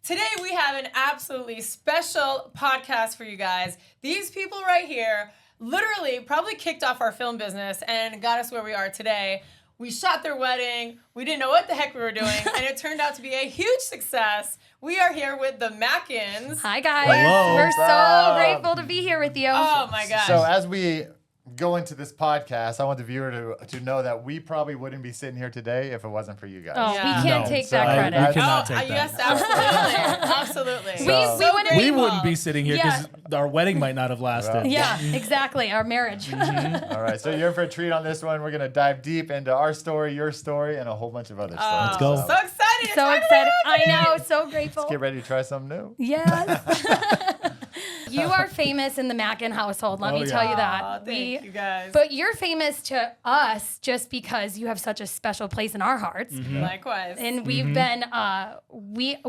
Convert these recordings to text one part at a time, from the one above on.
Today we have an absolutely special podcast for you guys. These people right here literally probably kicked off our film business and got us where we are today. We shot their wedding. We didn't know what the heck we were doing, and it turned out to be a huge success. We are here with the Mackins. Hi, guys. Hello. We're so grateful to be here with you. Oh, my gosh. So as we go into this podcast, I want the viewer to know that we probably wouldn't be sitting here today if it wasn't for you guys. Oh, Yeah. we can't No. take So that credit. I cannot take that. Yes, absolutely. Absolutely. So- we wouldn't We be- wouldn't be sitting here because our wedding might not have lasted. Yeah, exactly. Our marriage. All right, so you're in for a treat on this one. We're going to dive deep into our story, your story, and a whole bunch of other stuff. Let's go. So excited. So excited. I know. So grateful. Get ready to try something new. Yes. You are famous in the Mackin household. Let me tell you that. Aw, thank you guys. But you're famous to us just because you have such a special place in our hearts. Likewise. And we've been,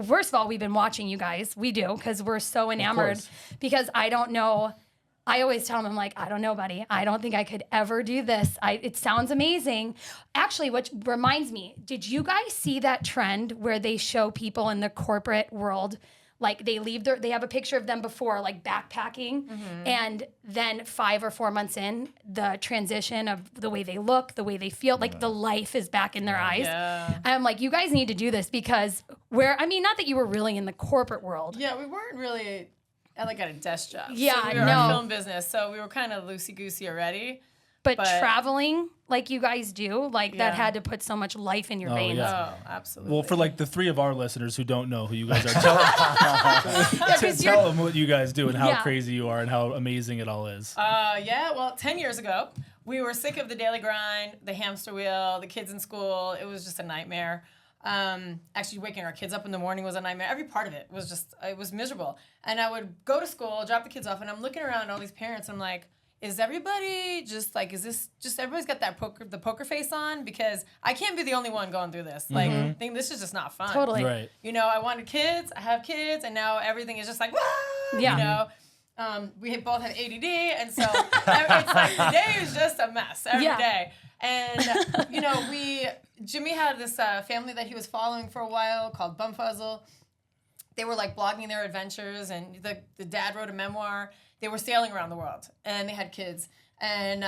first of all, we've been watching you guys. We do, because we're so enamored. course. Because I don't know, I always tell them, I'm like, I don't know, buddy. I don't think I could ever do this. It sounds amazing. Actually, which reminds me, did you guys see that trend where they show people in the corporate world, like they have a picture of them before, like backpacking, and then 5 or 4 months in, the transition of the way they look, the way they feel, like the life is back in their eyes. Yeah. And I'm like, you guys need to do this because not that you were really in the corporate world. Yeah, we weren't really at a desk job. Yeah, so we were no. a film business, so we were kind of loosey-goosey already. But But- traveling like you guys do, that Yeah. had to put so much life in your Oh, veins. yeah. Oh, absolutely. Well, for the 3 of our listeners who don't know who you guys are, tell them what you guys do and how Yeah. crazy you are and how amazing it all is. well, 10 years ago, we were sick of the daily grind, the hamster wheel, the kids in school. It was just a nightmare. Actually, waking our kids up in the morning was a nightmare. Every part of it was miserable. And I would go to school, drop the kids off, and I'm looking around at all these parents, and I'm like, is everybody everybody's got the poker face on? Because I can't be the only one going through this. I think this is just not fun. Totally. Right. I wanted kids, I have kids, and now everything is just like, wah! Yeah. We both have ADD, and so it's like the day is just a mess every day. And, Jimmy had this family that he was following for a while called Bumfuzzle. They were blogging their adventures, and the dad wrote a memoir. They were sailing around the world, and they had kids. And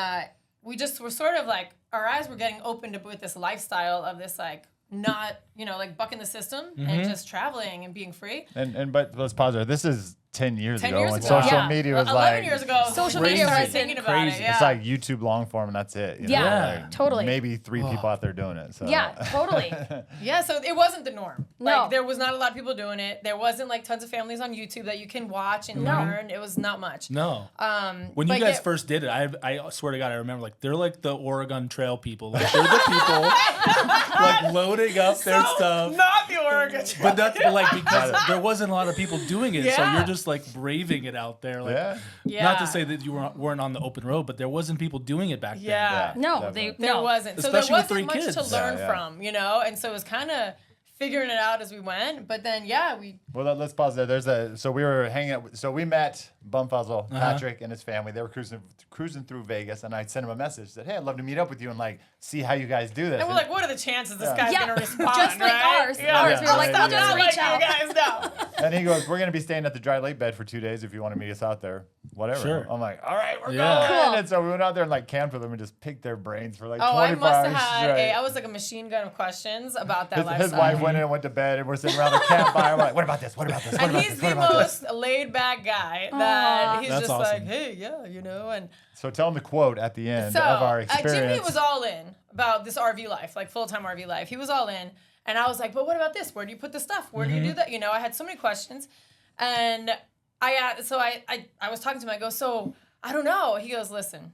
we just were sort of our eyes were getting opened up with this lifestyle of this not, bucking the system and just traveling and being free. But let's pause there. This is 10 years 10 ago years when ago. social Yeah. media was 11 years ago, Social we media started was thinking about crazy. it. Yeah. It's like YouTube long form, and that's it. Yeah, totally. Maybe 3 people out there doing it. So. Yeah, totally. Yeah, so it wasn't the norm. No. There was not a lot of people doing it. There wasn't tons of families on YouTube that you can watch and learn. It was not much. No. When but you guys yet- first did it, I swear to God, I remember they're like the Oregon Trail people. They're the people loading up their stuff. Not the Oregon. But that's because there wasn't a lot of people doing it, so Yeah. you're just braving it out there. Yeah. Not to say that you weren't on the open road, but there wasn't people doing it back then. Yeah. No, Definitely. There wasn't. Especially so with there 3 wasn't much kids. to learn Yeah. from, and so it was kind of figuring it out as we went. But then, we Well, let's pause there. So we were hanging out. So we met Bumfuzzle, Patrick, and his family. They were cruising through Vegas, and I sent him a message. Said, "Hey, I'd love to meet up with you and see how you guys do this." and we're like, what are the chances this guy's Yeah. gonna respond? Just like right? ours. Yeah. Ours. We were like, Yeah. we'll just Not reach like out. you guys know. And he goes, "We're gonna be staying at the Dry Lake Bed for 2 days. If you want to meet us out there, whatever." Sure. I'm like, "All right, we're Yeah. going." Cool. And so we went out there and camped with them and just picked their brains for 24 Oh, I must hours have had straight. I was like a machine gun of questions about that His lifestyle. wife went in and went to bed, and we're sitting around the campfire. We're like, "What about this? What about this? What And about he's this? What the about this?" most laid back guy that he's That's just awesome. hey, yeah, and So tell them the quote at the end so of our experience. Jimmy was all in about this RV life, full-time RV life. He was all in, and I was like, but what about this? Where do you put the stuff? Where do you do that? I had so many questions, and I was talking to him. I go, so I don't know. He goes, listen,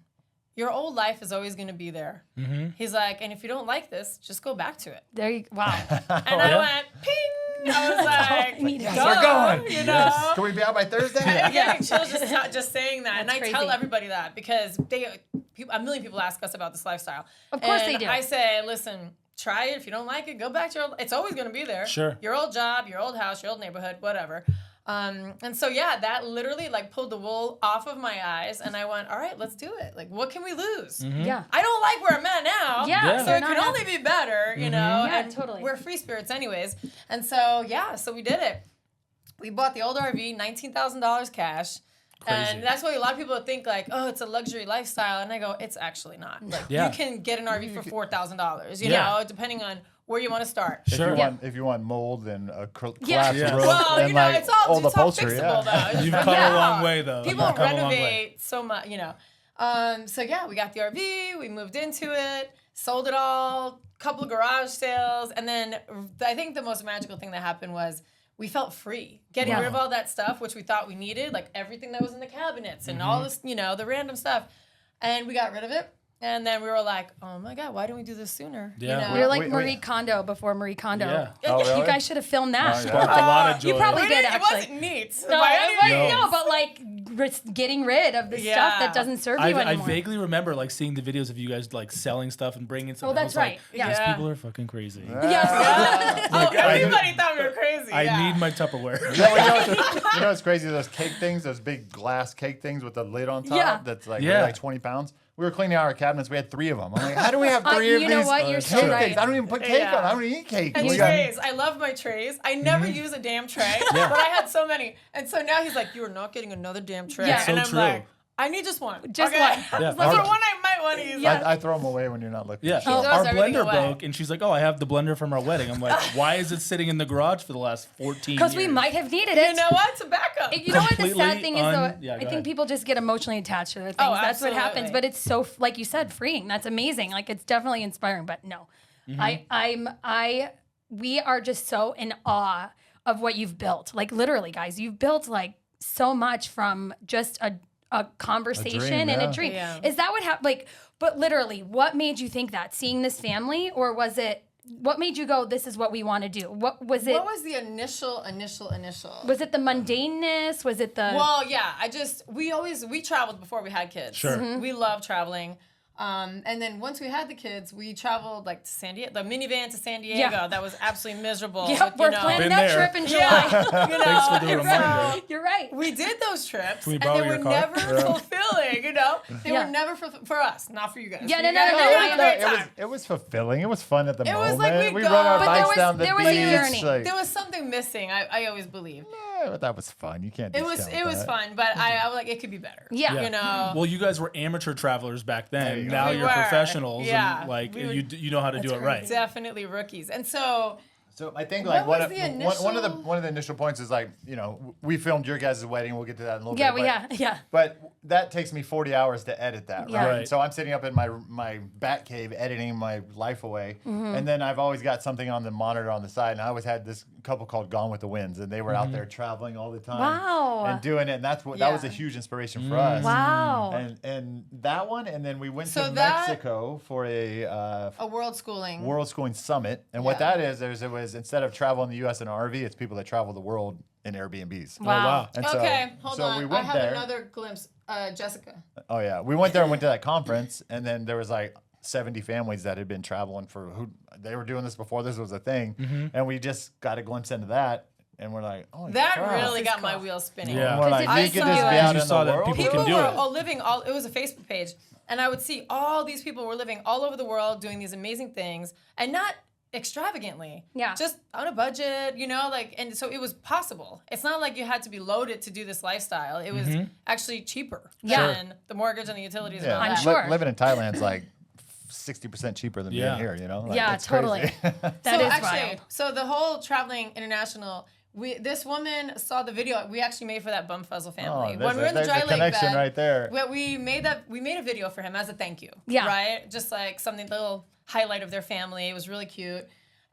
your old life is always going to be there. He's like, and if you don't like this, just go back to it. There you wow. And I went, ping. I was like, Yes, duh, we're going. You know. Can we be out by Thursday? I'm getting chills just saying that. And I That's tell crazy. everybody that because a million people ask us about this lifestyle. Of course and they do. I say, listen, try it. If you don't like it, go back to it's always going to be there. Sure. Your old job, your old house, your old neighborhood, whatever. And so, yeah, that literally pulled the wool off of my eyes. And I went, all right, let's do it. What can we lose? Yeah. I don't like where I'm at now. Yeah. So You're it not can only be better, you know? Yeah, and totally. we're free spirits anyways. And so, yeah, so we did it. We bought the old RV, $19,000 cash. Crazy. And that's why a lot of people think like, oh, it's a luxury lifestyle. And I go, it's actually not. Like, you can get an RV for $4,000, you know, depending on where you want to start. Sure. If you want mold and a collapsed Yeah. roof Well, and you know, like it's all upholstery, fixable though. You've come a long way though. People You've come a long way. renovate so much, you know. So yeah, we got the RV, we moved into it, sold it all, couple of garage sales, and then I think the most magical thing that happened was we felt free getting rid of all that stuff, which we thought we needed, like everything that was in the cabinets and all this, you know, the random stuff. And we got rid of it. And then we were like, oh my God, why didn't we do this sooner? Yeah. You know? We were like Marie Kondo before Marie Kondo. Yeah. Oh, really? You guys should have filmed that. Oh, yeah. Sparked a lot of joy. You probably We did, didn't- actually. It wasn't neat. No, by any means. no, but like getting rid of the stuff that doesn't serve you I anymore. vaguely remember like seeing the videos of you guys like selling stuff and bringing stuff. Oh, and I that's was like, right. Yeah. These Yeah. people are fucking crazy. Yes. Oh, everybody thought we were crazy. I need my Tupperware. You know what's crazy? Those cake things, those big glass cake things with the lid on top. Yeah. That's like, Yeah. like 20 pounds. We were cleaning out our cabinets. We had 3 of them. I'm like, how do we have 3 of you these know what? You're so cake right. things? I don't even put cake Yeah. on. I don't eat cake. And We got- trays. I love my trays. I never use a damn tray, but I had so many. And so now he's like, you are not getting another damn tray. Yeah. And So I'm true. like, I need just one. Just okay? one. Yeah. So for one I might want to use. Yeah. I throw them away when you're not looking. Yeah, throws our everything blender away. broke, and she's like, "Oh, I have the blender from our wedding." I'm like, "Why is it sitting in the garage for the last 14 years?" Because we might have needed it. You know what? It's a backup. You know what the Completely sad thing is, though? Yeah, go I think ahead. people just get emotionally attached to their things. Oh, That's what happens. absolutely. But it's so, like you said, freeing. That's amazing. Like it's definitely inspiring. But no, we are just so in awe of what you've built. Like literally, guys, you've built like so much from just a conversation and yeah. a dream. Yeah. Is that what happened? Like, but literally, what made you think that? Seeing this family, or was it? What made you go? This is what we want to do. What was it? What was the initial? Was it the mundaneness? Was it the? Well, yeah. We traveled before we had kids. Sure. Mm-hmm. We love traveling. And then once we had the kids, we traveled like to San Diego, the minivan to San Diego. Yeah. That was absolutely miserable. yeah, with, we're you know, planning Been that there. trip in July. Yeah, you know, Thanks for the and reminder. so You're right. we did those trips, Can we and borrow they your were car? never fulfilling. You know, they Yeah. were never for us, not for you guys. Yeah, You no, guys no, were no, having a I- great it was time. it was fulfilling. It was fun at the It was moment. like we we'd rode our go- But there bikes was- down the there was beach. a journey. Like, There was something missing. I always believe. but that was fun. You can't. It was discount that. fun, but I was like, it could be better. Yeah. You know. Well, you guys were amateur travelers back There then. you go. Now We you're were. professionals, Yeah. and like We were- you know how to do it right. Definitely rookies. And so So I think What like was the one of initial- the initial points is like, you know, we filmed your guys' wedding. We'll get to that in a little Yeah, bit. yeah. But that takes me 40 hours to edit that, Yeah. right? Right. And so I'm sitting up in my bat cave editing my life away, Mm-hmm. and then I've always got something on the monitor on the side. And I always had this couple called Gone with the Winds, and they were out there traveling all the time, Wow. and doing it. And that was a Yeah. huge inspiration for us. Wow. And that one, and then we went So to that- Mexico for a world schooling. World Schooling Summit, and what Yeah. that is, it was instead of traveling the U.S. in an RV, it's people that travel the world in Airbnbs. Wow. wow. And so- Okay, hold so on. we I went have there. another glimpse. Jessica. Oh yeah, we went there and went to that conference, and then there was like 70 families that had been traveling they were doing this before this was a thing, and we just got a glimpse into that, and we're like, oh, That crap. really This is got my cool. wheels spinning. Yeah. And we're like, if you you could saw just be it- out You in saw the that world. people People can do were it. all living it was a Facebook page, and I would see all these people were living all over the world doing these amazing things, and not extravagantly. Yeah. Just on a budget, you know, like, and so it was possible. It's not like you had to be loaded to do this lifestyle. It was actually cheaper Yeah. than the mortgage and the utilities Yeah, and all I'm that. sure. living in Thailand's like 60% cheaper than Yeah. being here. You know? Like, Yeah, it's totally. crazy. That So is actually, wild. so the whole traveling international, this woman saw the video we actually made for that Bumfuzzle family. Oh, When we were in the there's dry a lake connection bed, right there. we made a video for him as a thank you. Yeah. Right? Just like something little highlight of their family. It was really cute.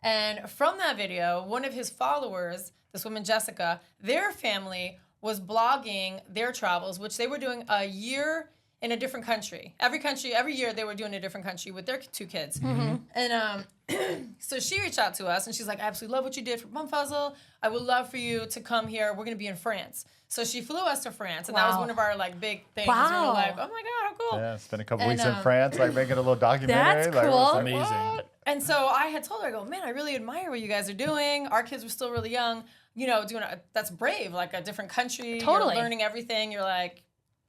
And from that video, one of his followers, this woman Jessica, their family was blogging their travels, which they were doing a year in a different country. Every year they were doing a different country with their 2 kids. And so she reached out to us and she's like, I absolutely love what you did for Bumfuzzle. I would love for you to come here. We're gonna be in France. So she flew us to France, and that was Wow. one of our like big things. Wow. We were like, oh my God, how cool. Yeah, spent a couple And, weeks in France, like making a little documentary. That's like, it was cool. like, Amazing. what? And so I had told her, I go, man, I really admire what you guys are doing. Our kids were still really young, you know, that's brave, like a different country. Totally. You're learning everything. You're like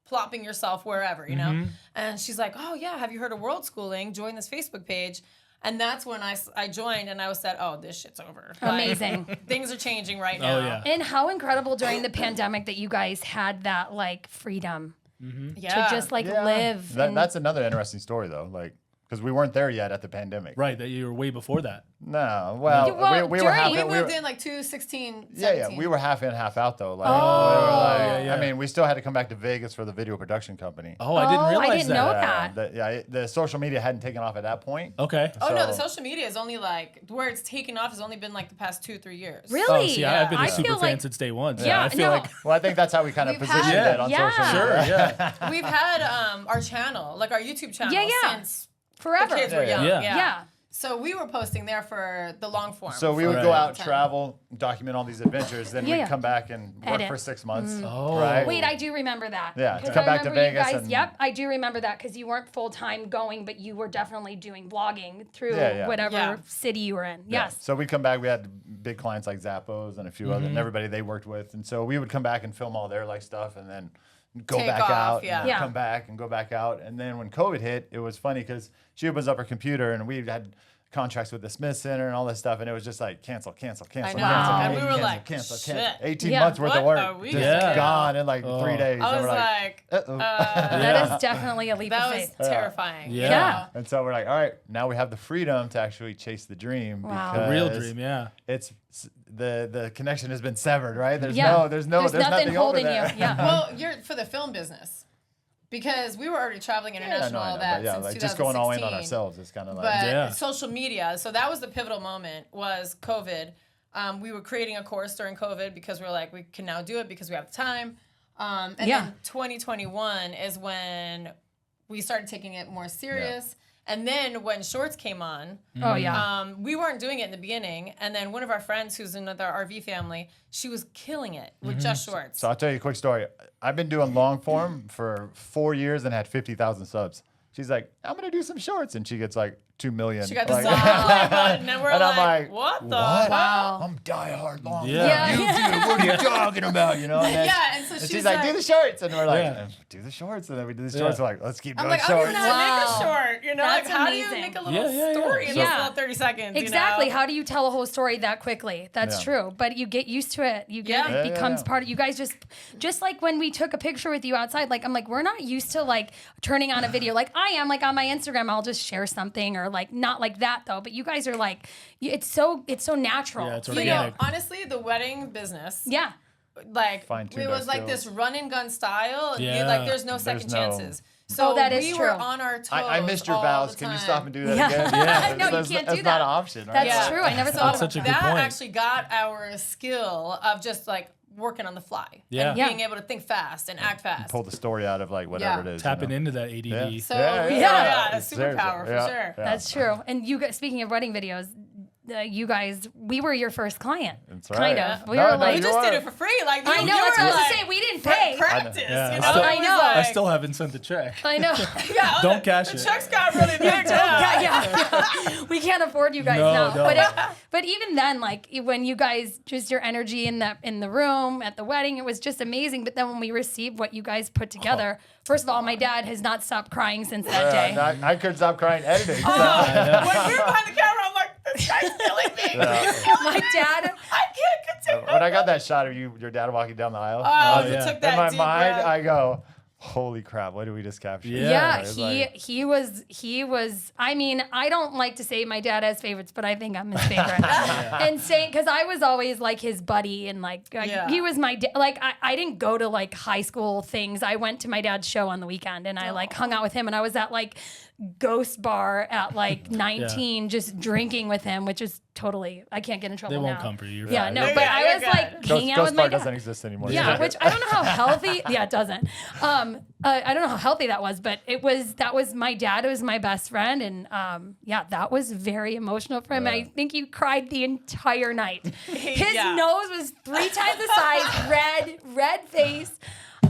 plopping yourself wherever, you know? And she's like, oh yeah, have you heard of World Schooling? Join this Facebook page. And that's when I joined, and I was said, oh, this shit's over. Amazing. Things are changing right now. Oh, yeah. And how incredible during the pandemic that you guys had that like freedom to just like live. That's another interesting story though. Like, because we weren't there yet at the pandemic. Right, that you were way before that. No, well, we were during- half. We We moved were, in like 2016, yeah, 17. we were half in, half out though. Like, yeah. I mean, we still had to come back to Vegas for the video production company. Oh, I didn't realize I didn't that. know that. The social media hadn't taken off at that point. Okay. Oh no, the So- social media is only like where it's taken off has only been like the past 2-3 years. Really? Oh, see, I've been a I super feel fan like- since day one. So Yeah, I feel no. like Well, I think that's how we kind of We've positioned had- it on Yeah. social sure, media. yeah. We've had our channel, like our YouTube channel, Yeah. since Forever. the kids were Yeah, young. yeah. Yeah. So we were posting there for the long form. So we would Right. go out, Time. travel, document all these adventures, then Yeah. we'd come back and work Edit. for 6 months. Oh. Right? Wait, I do remember that. Yeah, to 'Cause come I back to remember you Vegas guys. and- Yep, I do remember that because you weren't full time going, but you were definitely doing vlogging through Yeah. whatever Yeah. city you were in. Yeah. Yes. So we'd come back. We had big clients like Zappos and a few other, and everybody they worked with. And so we would come back and film all their like stuff, and then go Take back off, out, yeah. and Yeah. come back and go back out. And then when COVID hit, it was funny because she opens up her computer, and we had contracts with the Smith Center and all this stuff, and it was just like cancel. I know. Cancel, And we were cancel, like, cancel. shit. 18 Yeah. months worth of What work are we just gonna do? gone in like 3 days. I And was we're like, uh-oh. That is definitely a leap that of was faith. terrifying. Yeah. Yeah. And so we're like, all right, now we have the freedom to actually chase the dream. Wow. Because The real dream, yeah. It's the connection has been severed, right? There's Yeah. there's nothing nothing holding over there. you. Yeah. Well, you're for the film business. Because we were already traveling Yeah, international, I know, that but yeah, since like just going all in on 2016. ourselves. It's kind of like But Yeah. social media, so that was the pivotal moment, was COVID. We were creating a course during COVID because we were like, we can now do it because we have the time. And then 2021 is when we started taking it more serious. And then when shorts came on, Oh yeah. we weren't doing it in the beginning. And then one of our friends who's in another RV family, she was killing it with just shorts. So I'll tell you a quick story. I've been doing long form for 4 years and had 50,000 subs. She's like, I'm gonna do some shorts, and she gets like 2 million. She got the like, subscribe button, and we're and I'm like, like, what the what? hell? I'm diehard long. Yeah. form YouTube. What are you talking about? You know? And then- Yeah, and so and she's she's like, do the shorts, and we're like, Yeah. do the shorts, and then we do the shorts. Yeah. We're like, let's keep I'm doing like, I don't shorts. even know how to make a Wow. short. You know, That's like how do you amazing. make a little Yeah. story in Yeah. those little 30 seconds? Exactly. You know? How do you tell a whole story that quickly? That's Yeah. true. But you get used to it. You get Yeah. it becomes Yeah. part of you guys just like when we took a picture with you outside, like I'm like, we're not used to like turning on a video. Like I am like on my Instagram, I'll just share something or like not like that though. But you guys are like it's so natural. Yeah, it's You know, organic. honestly, the wedding business, Yeah. like Fine-tuned it was our like this skills. run and gun style. And Yeah. like there's no second There's no- chances. So Oh, that is we true. were on our toes. I missed your all vows. the Can you time. stop and do that Yeah. again? No, you That's- can't that's do not that. an option, right? That's Yeah. true. I never So thought of such a that. good that point. actually got our skill of just like working on the fly Yeah. and Yeah. being able to think fast and act fast. Pull the story out of like whatever Yeah. it is. Tapping you know? into that ADD. Yeah. So Yeah, yeah, a Seriously. superpower for Yeah. sure. Yeah. That's true. And you guys, speaking of wedding videos, you guys, we were your first client. That's Kind right. of. We No, were no, like, We you just did are. it for free. Like I you know. That's were what I was like, gonna say. We didn't pay. practice. Yeah, You I know, still- it was I know. I like- still haven't sent the check. I know. Yeah, Don't cash the it. checks got really big. Yeah. We can't afford you guys No, now. no. But even then, like when you guys just your energy in the room at the wedding, it was just amazing. But then when we received what you guys put together, first of all, my dad has not stopped crying since that day. Yeah, I couldn't stop crying editing. so- When we were behind the camera, I'm like, this guy's killing me. My dad. I can't continue. When I got that shot of your dad walking down the aisle, Oh, yeah. you took in that my deep mind, breath. I go, holy crap, what did we just capture? Yeah. It's Yeah, like- he was. I mean, I don't like to say my dad has favorites, but I think I'm his favorite. And saying because I was always like his buddy, and like Yeah. he was my like I didn't go to like high school things. I went to my dad's show on the weekend, and I like hung out with him, and I was at like Ghost Bar at like 19, just drinking with him, which is totally I can't get in trouble They won't now. come for you. Yeah, Right. no, Yeah, but yeah, I you're was good. like hanging out Ghost with my Bar dad. doesn't exist anymore. Yeah, which I don't know how healthy. Yeah, it doesn't. I don't know how healthy that was, but that was my dad. It was my best friend, and yeah, that was very emotional for him. Yeah. I think he cried the entire night. His Yeah. nose was 3 times the size, red face.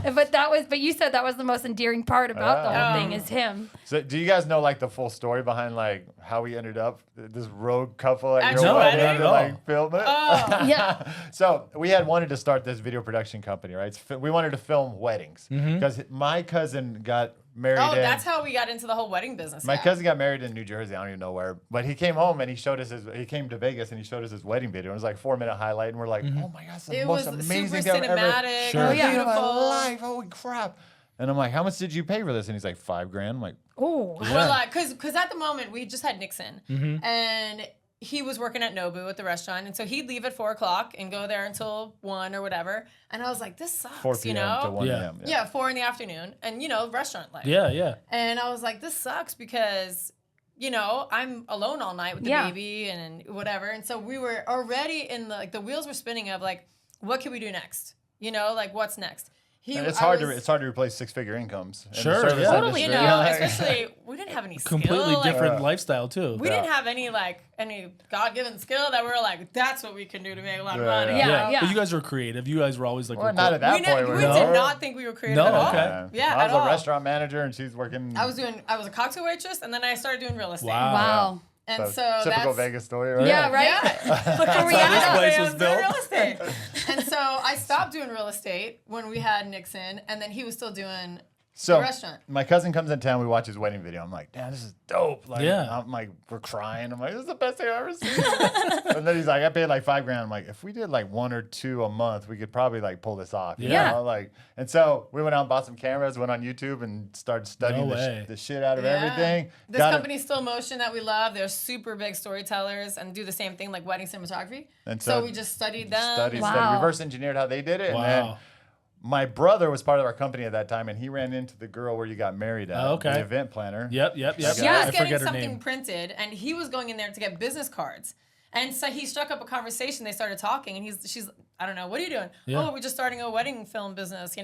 But you said that was the most endearing part about the whole thing is him. So do you guys know like the full story behind like how we ended up this rogue couple at At your your wedding wedding? to like film it? Oh. Yeah. So we had wanted to start this video production company, right? We wanted to film weddings because my cousin got married. Oh, that's how we got into the whole wedding business. My cousin got married in New Jersey. I don't even know where, but he came home and he came to Vegas and he showed us his wedding video. It was like 4-minute highlight, and we're like, oh my gosh, the most amazing super thing I've ever cinematic, sure. beautiful. In my life. Holy crap! And I'm like, how much did you pay for this? And he's like, $5,000. I'm like, Oh. We're like, because at the moment we just had Nixon, and he was working at Nobu at the restaurant, and so he'd leave at 4:00 and go there until 1 or whatever. And I was like, this sucks, 4 p.m. you know? to 1 a.m. Yeah, 4 in the afternoon, and restaurant life. Yeah. And I was like, this sucks because, I'm alone all night with the baby and whatever. And so we were already in the wheels were spinning of like, what can we do next? Like what's next? It's hard to replace 6-figure incomes. In Sure, the service Totally. industry. especially we didn't have any skill. Completely different lifestyle too. We didn't have any God-given skill that we were like, that's what we can do to make a lot of money. Yeah. But you guys were creative. You guys were always like, Well, not at that We point. did not think we were creative at all. okay. Yeah, I at was all. a restaurant manager and she's working. I was a cocktail waitress, and then I started doing real estate. Wow. And so typical that's Vegas story, right? Yeah, right? Yeah. Look where we That's how are. this place I was doing built. real estate. And so I stopped doing real estate when we had Nixon, and then he was still doing the restaurant. My cousin comes in town. We watch his wedding video. I'm like, damn, this is dope. Like, Yeah. I'm like, we're crying. I'm like, this is the best thing I've ever seen. And then he's like, I paid like $5,000. I'm like, if we did like 1 or 2 a month, we could probably like pull this off. You Yeah. know? Like, and so we went out and bought some cameras, went on YouTube and started studying the shit out of everything. This company's Still Motion that we love. They're super big storytellers and do the same thing like wedding cinematography. And so we just studied them. Studied, reverse engineered how they did it. Wow. And then my brother was part of our company at that time, and he ran into the girl where you got married at, the event planner. Yep. She I was forget getting her something name. printed, and he was going in there to get business cards. And so he struck up a conversation. They started talking, and she's, I don't know, what are you doing? Yeah. Oh, we're just starting a wedding film business,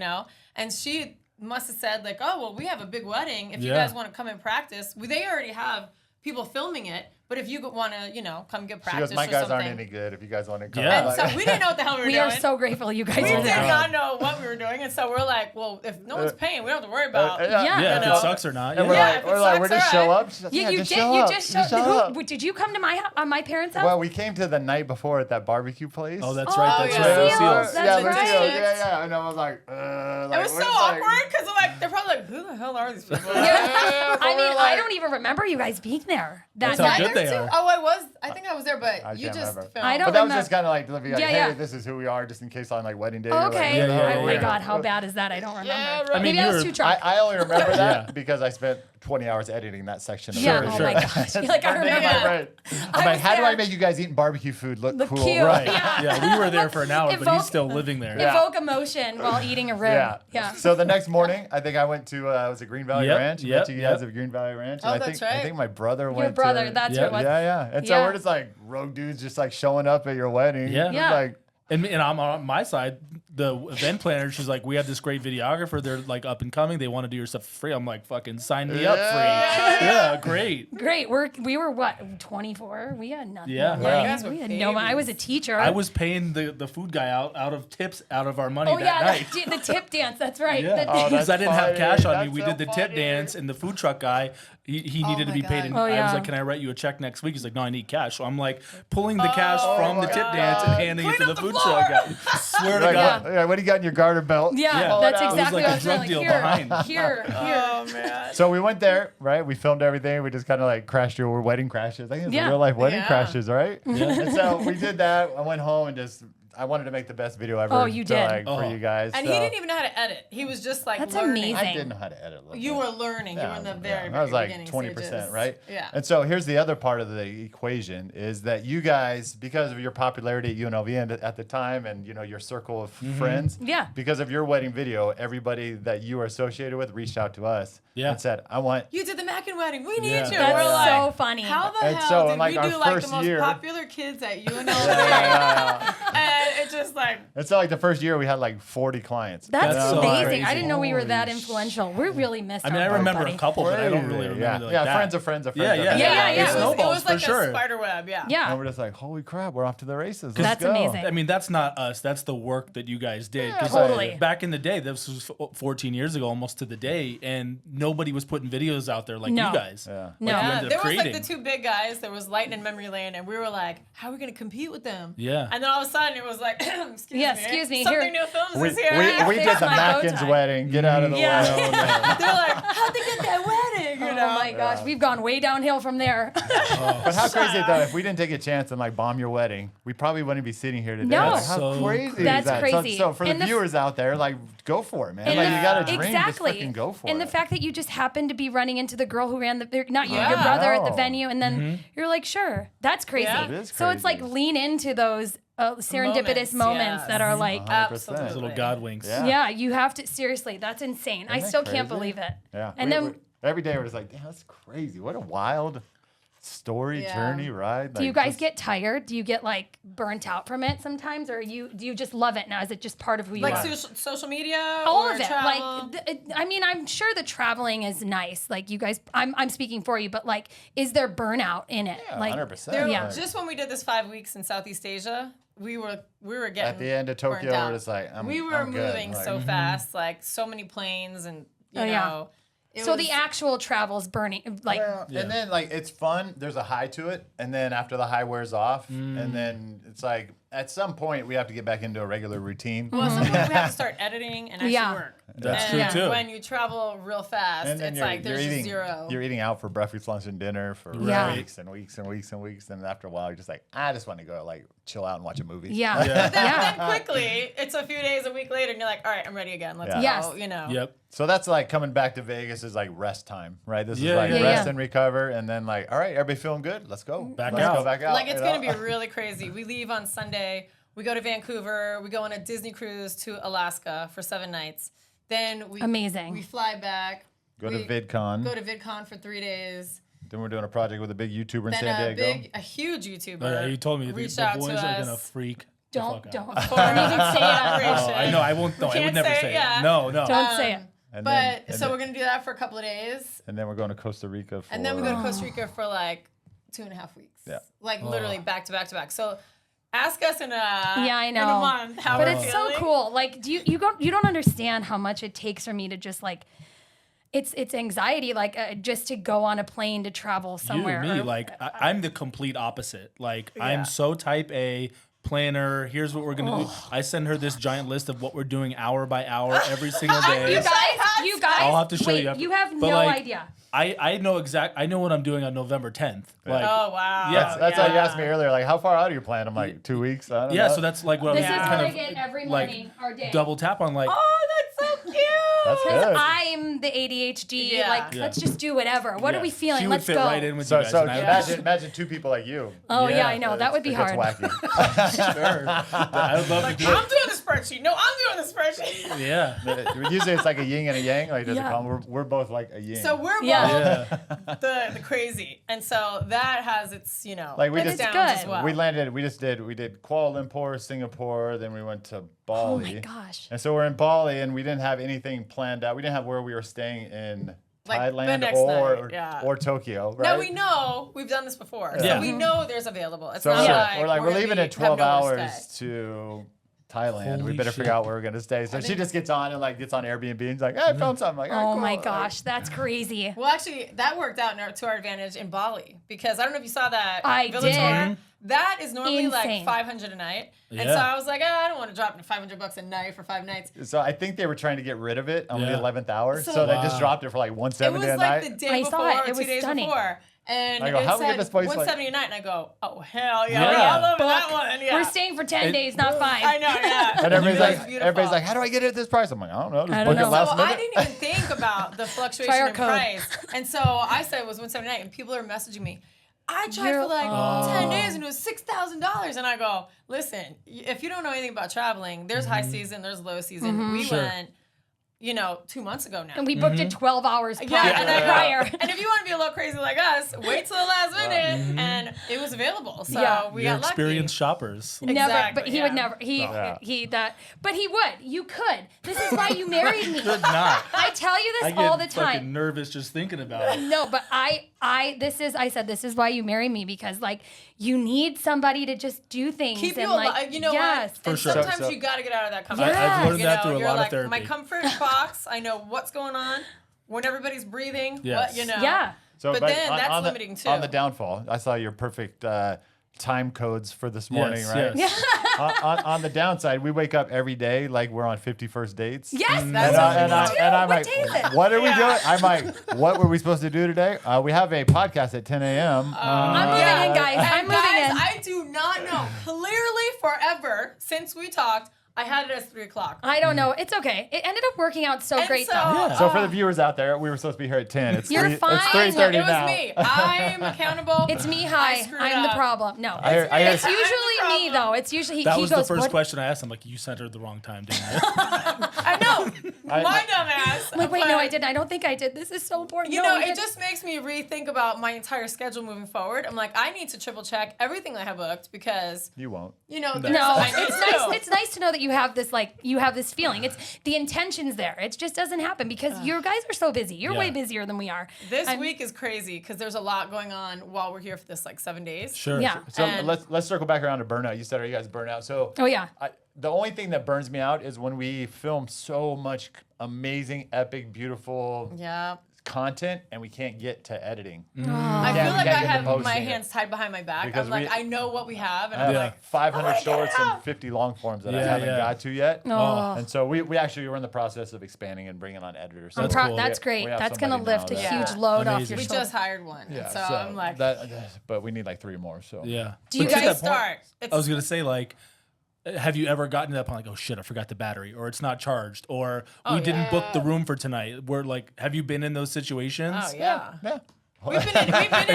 And she must have said like, oh, well, we have a big wedding. If you guys want to come and practice, they already have people filming it. But if you want to, come get practice, she goes, my guys something. aren't any good. If you guys want to come, Yeah. And so we didn't know what the hell we were We doing. are so grateful you guys We are did there. not know what we were doing, and so we're like, well, if no one's paying, we don't have to worry about. Yeah, if know. it sucks or not. And we're Yeah. like, if it we're sucks, just all show right. up. She's like, You just did. show You up. just Just showed. show up. Did you come to my parents' house? Well, we came to the night before at that barbecue place. Oh, that's right. That's yeah. right. Seals. Seals. That's yeah, right. Seals. Yeah. And I was like, It was so awkward because they're probably like, who the hell are these people? I mean, I don't even remember you guys being there. That's how good they too. are. Oh, I think I was there, but I you can't just remember. filmed. I don't But that was remember. just kind of like, to be like, Yeah, hey, yeah. this is who we are, just in case on like wedding day. Oh, you're like, okay. you know, Yeah. Oh my yeah. God, how bad is that? I don't remember. Yeah, right. I mean, Maybe I was you're- too drunk. I only remember that Yeah. because I spent 20 hours editing that section. Of Yeah, the oh video. my gosh. You're like, I remember. Yeah. Right. I'm like, was how do I there. make you guys eating barbecue food look cool? cute. Right. Yeah. Yeah, we were there for an hour, but Evoke- he's still living there. Evoke emotion while eating a rib. Yeah. So the next morning, I think I went to was it Green Valley Yep, Ranch? yep, Met you guys yep. at Green Valley Ranch. Oh, And that's I right. think my brother went. Your brother, to, that's Yeah. who it was. Yeah. And so Yeah. we're just like rogue dudes, just like showing up at your wedding. Yeah. Just Yeah. Like, And I'm on my side, the event planner, she's like, we have this great videographer. They're like up and coming. They want to do your stuff for free. I'm like, fucking sign me up free. Yeah, great. Great. We were what, 24? We had nothing. Yeah. No Yeah. money. You guys were We had no money. I was a teacher. I was paying the food guy out of tips out of our money Oh that yeah, night. the tip dance. That's right. Yeah. The- Oh, Because I didn't have funny. cash on me. That's We so did the tip funny. dance, and the food truck guy, he needed to my be paid. God. And Oh, I was yeah. like, can I write you a check next week? He's like, no, I need cash. So I'm like pulling the cash from the my tip God. dance and handing it to Clean the up the food floor. truck guy. Swear to like, God. what do you got in your garter belt? yeah, Yeah. that's It was exactly like what a I was drug saying. deal Like, behind. here. Oh man. So we went there, right? We filmed everything. We just kind of like crashed through wedding crashes. I think it's Yeah. real life wedding Yeah. crashes, right? And so we did that. I went home and I wanted to make the best video ever. Oh, you to, did. like, for Oh. you guys. And so. he didn't even know how to edit. He was just like That's learning. amazing. I didn't know how to edit. a little You bit. were learning. You were in the very, I very was like beginning 20%, stages. right? Yeah. And so here's the other part of the equation is that you guys, because of your popularity at UNLV and at the time and your circle of friends, Yeah. because of your wedding video, everybody that you are associated with reached out to us and said, I want You did the Mackin wedding. We need Yeah. you. That's We're like, so funny. how the And hell so did in, like, we our do like the first most year- popular kids at UNLV? And it just like And so like the first year we had like 40 clients. That's That's so amazing. crazy. I didn't know we were that Holy influential. We really missed I mean, our I boat, remember buddy. a couple, but I don't really remember yeah. like yeah, that. friends of friends of Yeah, friends. yeah. of Yeah, friends. yeah. it was snowballs, like for sure. a spider web. Yeah. Yeah. And we're just like, holy crap, we're off to the races. Let's That's go. amazing. I mean, that's not us. That's the work that you guys did. 'Cause Totally. Back in the day, this was 14 years ago, almost to the day, and nobody was putting videos out there like No. you guys. Yeah. Like, No. you Yeah, ended there up was like creating. the two big guys. There was Light and Memory Lane, and we were like, "How are we gonna compete with them?" Yeah. And then all of a sudden, it was like like, excuse me. Here. Something New Films is here. We did the Mackins wedding. Get out of the way. They're like, how'd they get that wedding? You know? Oh my gosh, we've gone way downhill from there. But how crazy though, if we didn't take a chance and like bomb your wedding, we probably wouldn't be sitting here today. No. Like, how crazy That's is that? crazy. So for the And viewers out there, like, go for it, man. Like, you got a dream, exactly. just freaking go for it. And the fact that you just happened to be running into the girl who ran not you, Yeah. your brother at the No. venue, and then you're like, sure, that's crazy. Yeah. It is So it's like crazy. lean into those serendipitous moments yes. that are like, 100%. Those little god winks. Yeah. yeah, you have to, seriously, that's insane. I that still can't crazy? believe it. Yeah. And then, every day we're just like, damn, that's crazy. What a wild story, Yeah. journey, ride. do you guys get tired? Do you get like burnt out from it sometimes? Or do you just love it now? Is it just part of who you Like are? social media? All or of it. travel? Like, I mean, I'm sure the traveling is nice. Like you guys, I'm speaking for you, but like, is there burnout in it? Yeah, like, 100%. Yeah. Just when we did this 5 weeks in Southeast Asia, we were getting At the end of Tokyo, burnt out. we're just like, we were I'm good. moving Like, so fast, like so many planes, and you Oh, yeah. know. it So was- the actual travel's burning, like, Well, and then like it's fun. There's a high to it, and then after the high wears off, and then it's like at some point we have to get back into a regular routine. well, some people we have to start editing and actually Yeah. work. That's and true, too. When you travel real fast, And then it's like there's just eating, zero. You're eating out for breakfast, lunch, and dinner for Yeah. weeks and weeks and weeks and weeks, and after a while, you're just like, I just want to go like chill out and watch a movie. yeah. Yeah. Then quickly, it's a few days, a week later, and you're like, all right, I'm ready again. Let's Yeah. go. Yes. You know. Yep. So that's like coming back to Vegas is like rest time, right? This Yeah, is like yeah, rest yeah. and recover, and then like, all right, everybody feeling good? Let's go. Back Let's out. go back out. Like it's you gonna know? be really crazy. We leave on Sunday. We go to Vancouver. We go on a Disney cruise to Alaska for 7 nights. Then we Amazing. We fly back. Go to we VidCon. Go to VidCon for 3 days. Then we're doing a project with a big YouTuber in Then San Diego. a huge YouTuber. Oh, yeah, you told me the reached out boys to are us. gonna freak. Don't. the Don't fuck out. For Don't even say it. operation. Oh, I know. I won't. No, I can't would never say it, say yeah. it. No, no. Don't say it. And But then, so we're gonna do that for a couple of days, and then we're going to Costa Rica for. and then we go to Costa Rica for like 2.5 weeks. Yeah. Like literally back to back to back. So ask us in a I in know. a month how But we're it's so feeling. cool. Like, do you don't understand how much it takes for me to just like, it's anxiety, like just to go on a plane to travel somewhere. You, me, or- like I'm the complete opposite. Like I'm so type A planner. Here's what we're gonna do. I send her this giant list of what we're doing hour by hour every single day. you guys, I'll have to show wait, you after. you have But, no like, idea. I know what I'm doing on November 10th. Like Oh wow. Yeah. That's why you asked me earlier, like, how far out are you planning? I'm like, 2 weeks. I don't yeah, know. so that's like what This I'm is kind what I of get every like morning or day. double tap on like Oh, that's so cute. That's good. I'm the ADHD. Yeah. Like, Yeah. let's just do whatever. What yeah. are we feeling? She would Let's fit go. right in with So, you guys. so and I would imagine 2 people like you. Oh yeah, Yeah, I know that would be It gets hard. wacky. sure. I would love to do I'm it. doing the spreadsheet. No, I'm doing the spreadsheet. Yeah. Usually it's like a yin and a yang. Like, does it Yeah. come? We're both like a yin. So we're both Yeah. Yeah. the crazy, and so that has its Like, we its just- downs It's as good. well. we landed. We did Kuala Lumpur, Singapore. Then we went to Oh Bali. my gosh. And so we're in Bali, and we didn't have anything planned out. We didn't have where we were staying in Like, the Thailand next or night, yeah. or Tokyo. Right? Now we know we've done this before, Yeah. so we know there's available. It's So not like we're gonna leaving be- in 12 have nowhere to hours stay. to Thailand. We Holy better shit. figure out where we're gonna stay. So she just gets on and like gets on Airbnb and is like, hey, I found something. Like, Oh cool. my Like, gosh, that's crazy. Well, actually, that worked out to our advantage in Bali because I don't know if you saw that. I Villa did. Tour. That is normally Insane. like $500 a night, and so Yeah. I was like, I don't want to drop $500 a night for 5 nights. So I think they were trying to get rid of it on the Yeah. 11th hour. So- So they just Wow. dropped it for like It 170 was a like night. the day I before saw it. or It 2 was days stunning. before. And I go, it how do we get said this place, like- 170 a night, and I go, oh hell yeah, Yeah. I love Book. that one. Yeah. We're staying for 10 It- days, not 5. I know, yeah. And everybody's It was like, beautiful. how do I get it at this price? I'm like, I don't know. Just I book don't it know. last So minute. I didn't even think about the fluctuation Try our in code. price. And so I said it was 179, and people are messaging me. I tried You're- for like Oh. 10 days and it was $6,000. And I go, listen, if you don't know anything about traveling, there's high season, there's low season. We Sure. went, 2 months ago now. And we booked it 12 hours Yeah, and I go, prior. and if you want to be a little crazy like us, wait till the last minute, and it was available. So Yeah. we You're got lucky. experienced shoppers. Never, Exactly, but he would yeah. never. Yeah. But he would. You could. This is why you married me. Could not. I tell you I this get all the fucking time. nervous just thinking about it. No, but I said this is why you marry me, because like you need somebody to just do things. Keep you and alive. like, You know yes. what? For And sure. sometimes So- you got to get out of that comfort Yes. zone. I've learned You that know, through a you're lot of like, therapy. my comfort box, I know what's going on, when everybody's breathing, Yes. what, you know. Yeah. So, But then that's on limiting, too. On the downfall, I saw your perfect time codes for this morning, Yes, right? yes. On the downside, we wake up every day like we're on 51st dates. Yes, And, that's I, what we do. and I'm What like, day is it? what are we doing? I'm like, what were we supposed to do today? We have a podcast at 10 a.m. I'm moving in, guys. I'm moving in. I do not know. Clearly, forever since we talked, I had it as 3 o'clock. I don't know. It's okay. It ended up working out so And great, so- though. Yeah. So for the viewers out there, we were supposed to be here at 10. It's You're fine. It's 3:30 It was now. me. I'm accountable. It's me. I Hi. screwed I'm the up. problem. No. I hear- I hear- It's usually me, though. It's usually That he was goes, the first "What?" question I asked him. Like, you sent her the wrong time, didn't you? I know. My dumb ass. I'm like, wait, no, But, I didn't. I don't think I did. This is so important. You No, know, we it didn't. just makes me rethink about my entire schedule moving forward. I'm like, I need to triple check everything I have booked because, You won't. you know, No, I need it's to. nice. It's nice to know that you have this feeling. It's the intention's there. It just doesn't happen because you guys are so busy. You're Yeah. way busier than we are. This I'm- week is crazy because there's a lot going on while we're here for this like 7 days. Sure. Yeah. So And- let's circle back around to Burnout. You said, are you guys Burnout? So Oh yeah. the only thing that burns me out is when we film so much amazing, epic, beautiful Yeah. content and we can't get to editing. I Yeah, feel we like can't I get to have my posting it. hands tied behind my back. Because I'm like, we- I know what we have. And I I'm have like, 500 shorts out. and 50 long forms that I Yeah, haven't yeah. got to yet. Oh. And so we actually were in the process of expanding and bringing on editors. So That's cool. That's we- great. we have That's gonna somebody lift now a that- huge Yeah. load off Amazing. your we shoulders. just hired one. Yeah, And so I'm like, but we need like 3 more. So Yeah. Do you But to guys that point, start. It's, I was gonna say, like, have you ever gotten to that point, like, oh shit, I forgot the battery, or it's not charged, or we didn't book the room for tonight? We're like, have you been in those situations? oh, yeah. yeah. We've been in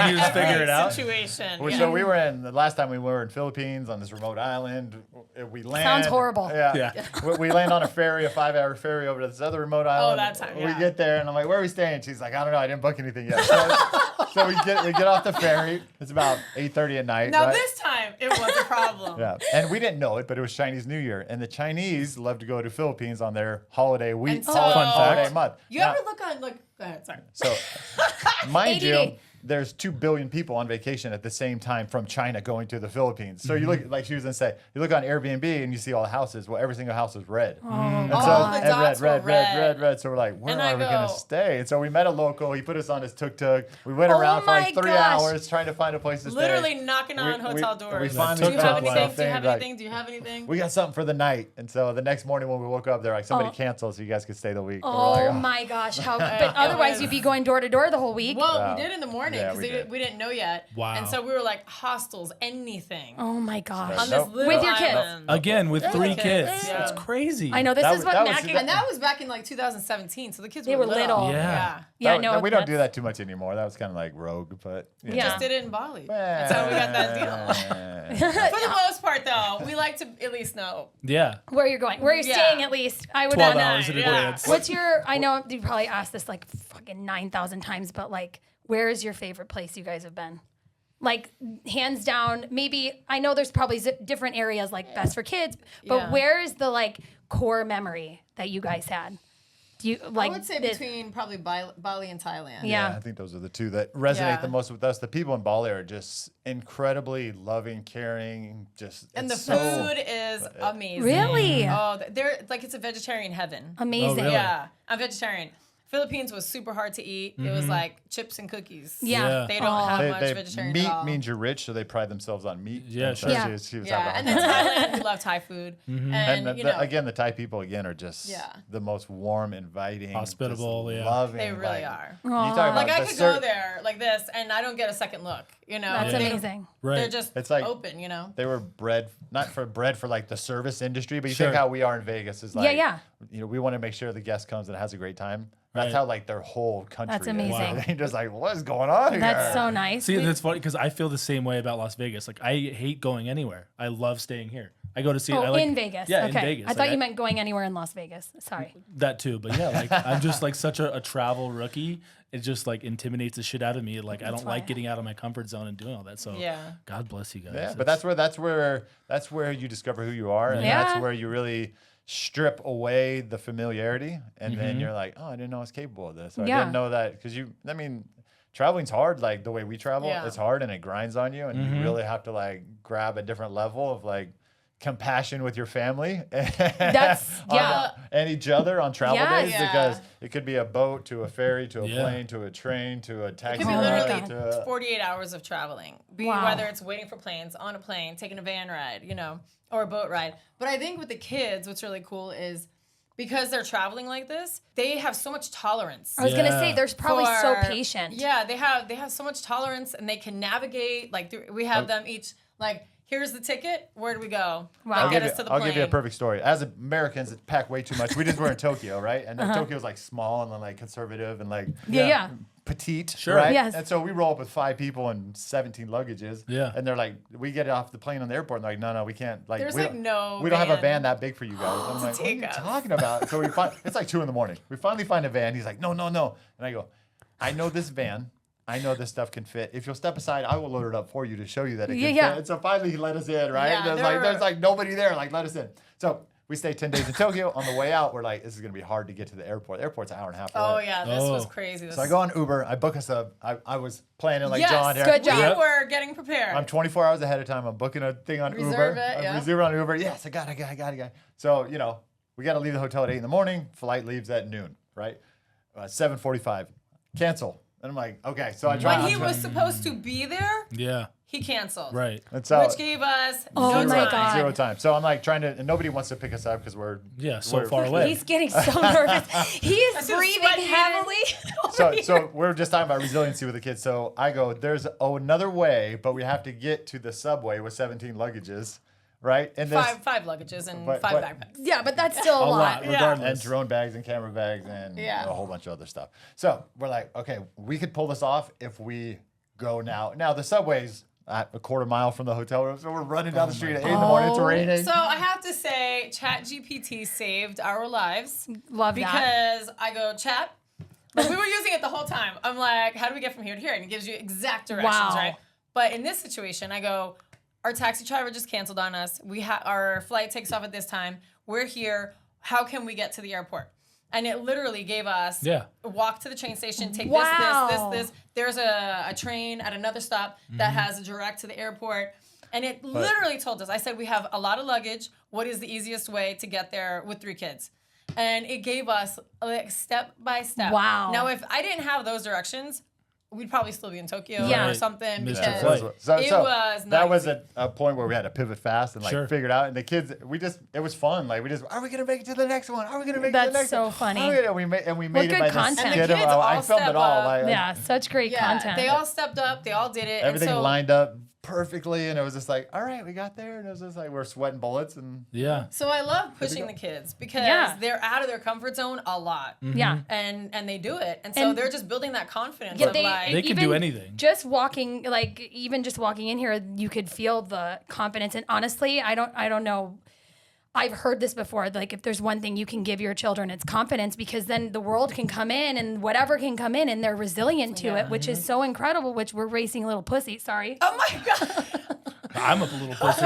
you just every figure it out? situation. Well, Yeah. So we were in the last time we were in Philippines on this remote island. We land. Sounds horrible. Yeah. Yeah. We land on a ferry, a 5-hour ferry over to this other remote island. that time, yeah. We get there and I'm like, "Where are we staying?" She's like, "I don't know. I didn't book anything yet." So we get off the ferry. It's about 8:30 at night. Now right? this time it was a problem. Yeah, and we didn't know it, but it was Chinese New Year, and the Chinese love to go to Philippines on their holiday week, And so- Fun holiday fact. month. You Now- ever look on like? Go ahead. Sorry. So, mind you, ADD. there's 2 billion people on vacation at the same time from China going to the Philippines. So you look, like she was gonna say, you look on Airbnb and you see all the houses. Well, every single house is red. And All the and dots were red. red. So we're like, where And are I we gonna go- stay? And so we met a local. He put us on his tuk-tuk. We went Oh around for like my 3 gosh. hours trying to find a place to stay. Literally knocking on We- hotel we doors. finally Do you have found anything? something, Do you have like- anything? Do you have anything? We got something for the night. And so the next morning when we woke up, they're like, somebody Oh. canceled so you guys could stay the week. And we're Oh like, my gosh! How? But otherwise, you'd be going door to door the whole week. Well, Yeah. we did in the morning Yeah, because we did. we didn't know yet. Wow. And so we were like hostels, anything. Oh my gosh! On this Nope. little With your kids. island. Again, with 3 kids, kids. yeah. That's crazy. I know this That is was- what that was- Mackin. And that was back in like 2017, so the kids They were little. Yeah. Yeah, That- no, we don't do that's- that too much anymore. That was kind of like rogue, but you know. Yeah. Just did it in Bali. That's how we got that deal. For the most part, though, we like to at least know. Yeah. Where you're going? Where you're Yeah. staying? At least I would. 12 know. hours in Yeah. advance. What's your? I know you probably asked this like fucking 9,000 times, but like, where is your favorite place you guys have been? Like, hands down. Maybe I know there's probably different areas like best for kids, but Yeah. where is the like core memory that you guys had? Do you like? I would say this- between probably Bali and Thailand. Yeah. I think those are the 2 that resonate Yeah. the most with us. The people in Bali are just incredibly loving, caring, just And the it's so- food is amazing. Really? Oh, they're like it's a vegetarian heaven. Amazing. Oh, really? Yeah, I'm vegetarian. Philippines was super hard to eat. It was like chips and cookies. Yeah. Yeah. They don't have much They- vegetarian meat at all. means you're rich, so they pride themselves on meat. Yeah, And so sure. Yeah. she was Yeah, having and a then hard time. Thailand, we love Thai food. And And, you know, again, the Thai people again are just Yeah. the most warm, inviting, Hospitable, just yeah. loving. they really like, are. You talk about Like I the could cer- go there like this and I don't get a second look. You know, That's They- amazing. Right. They're just It's like- open. You know. They were bred not for like the service industry, but you Sure. think how we are in Vegas is like, yeah. you know, we want to make sure the guest comes and has a great time. That's Right. how like their whole country. That's is. amazing. They're just like, what is going on here? That's so nice. See, that's funny because I feel the same way about Las Vegas. Like, I hate going anywhere. I love staying here. I go to see. Oh, I like, in Vegas. Yeah, okay. in Vegas. I Like, thought you meant going anywhere in Las Vegas. Sorry. that too. But yeah, like I'm just like such a travel rookie. It just like intimidates the shit out of me. Like I don't why- like getting out of my comfort zone and doing all that. So Yeah. God bless you guys. Yeah, but that's where you discover who you are, and Yeah. that's where you really strip away the familiarity, and Mm-hmm. then you're like, oh, I didn't know I was capable of this. Or Yeah. I didn't know that because traveling's hard. Like the way we travel, Yeah. it's hard and it grinds on you, and Mm-hmm. you really have to like grab a different level of like compassion with your family and each other on travel days, because it could be a boat to a ferry to a plane to a train to a taxi. It could be literally 48 hours of traveling, whether it's waiting for planes, on a plane, taking a van ride, or a boat ride. But I think with the kids, what's really cool is because they're traveling like this, they have so much tolerance. I was gonna say, there's probably so patient. Yeah, they have so much tolerance, and they can navigate. Like we have them each like, here's the ticket. Where do we go? Wow. Like, get us to the plane. I'll give you a perfect story. As Americans, it pack way too much. We just were in Tokyo, right? And then Tokyo's like small and then like conservative and like petite, right? Yes. And so we roll up with 5 people and 17 luggages. Yeah. And they're like, we get off the plane on the airport and they're like, no, we can't. Like, There's we like don't have a van that big for you guys. I'm like, what are you us. talking about? So it's like 2 a.m. We finally find a van. He's like, no. And I go, I know this van. I know this stuff can fit. If you'll step aside, I will load it up for you to show you that it can fit. And so finally he let us in, right? Yeah, There's like nobody there. Like, let us in. So we stay 10 days in Tokyo. On the way out, we're like, this is going to be hard to get to the airport. The airport's an hour and a half away. Oh, yeah. This was crazy. So I go on Uber. I book us I was planning like yes, John here. Good job. We were getting prepared. I'm 24 hours ahead of time. I'm booking a thing on Uber. I'm reserving on Uber. Yes, I got it. So, we got to leave the hotel at 8 a.m. Flight leaves at noon, right? 7:45. Cancel. And I'm like, okay. So I try. When he was supposed to be there, he canceled. Right. And so, which gave us zero time. So I'm like trying to, and nobody wants to pick us up because we're so far away. He's getting so nervous. He is breathing heavily. So we're just talking about resiliency with the kids. So I go, there's another way, but we have to get to the subway with 17 luggages. Right? And five luggages and 5 backpacks. Yeah, but that's still a lot. Regardless. And drone bags and camera bags and a whole bunch of other stuff. So we're like, okay, we could pull this off if we go now. Now the subway's at a quarter mile from the hotel room, so we're running down the street at 8 in the morning. It's raining. So I have to say, ChatGPT saved our lives. Love that. Because I go, Chat, but we were using it the whole time. I'm like, how do we get from here to here? And it gives you exact directions, right? But in this situation, I go, our taxi driver just canceled on us. Our flight takes off at this time. We're here. How can we get to the airport? And it literally gave us walk to the train station, take this. There's a train at another stop that has a direct to the airport. And it literally told us, I said, we have a lot of luggage. What is the easiest way to get there with 3 kids? And it gave us like step by step. Wow. Now, if I didn't have those directions, we'd probably still be in Tokyo or something. Because it was that was a point where we had to pivot fast and figure it out. And the kids, it was fun. Like are we gonna make it to the next one? Are we gonna make it to the next one? That's so funny. And we made it by content. the skit. I filmed it all. Such great content. They all stepped up. They all did it. Everything lined up perfectly, and it was just like, all right, we got there, and it was just like we're sweating bullets, and So I love pushing the kids because they're out of their comfort zone a lot. Yeah, and they do it, and so they're just building that confidence. Yeah, they can do anything. Just walking, even just walking in here, you could feel the confidence. And honestly, I don't know. I've heard this before. Like, if there's one thing you can give your children, it's confidence, because then the world can come in and whatever can come in, and they're resilient to it, which is so incredible. Which we're racing a little pussy. Sorry. Oh my God. I'm a little pussy.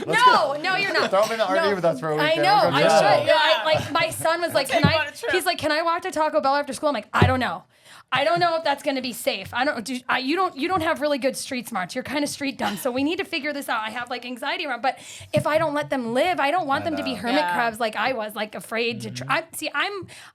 No, you're not. Throw them in the RV with us for a weekend. I know. I should. Yeah. My son was like, he's like, can I walk to Taco Bell after school? I'm like, I don't know. I don't know if that's going to be safe. You don't have really good street smarts. You're kind of street dumb. So we need to figure this out. I have anxiety around, but if I don't let them live, I don't want them to be hermit crabs like I was, afraid to try.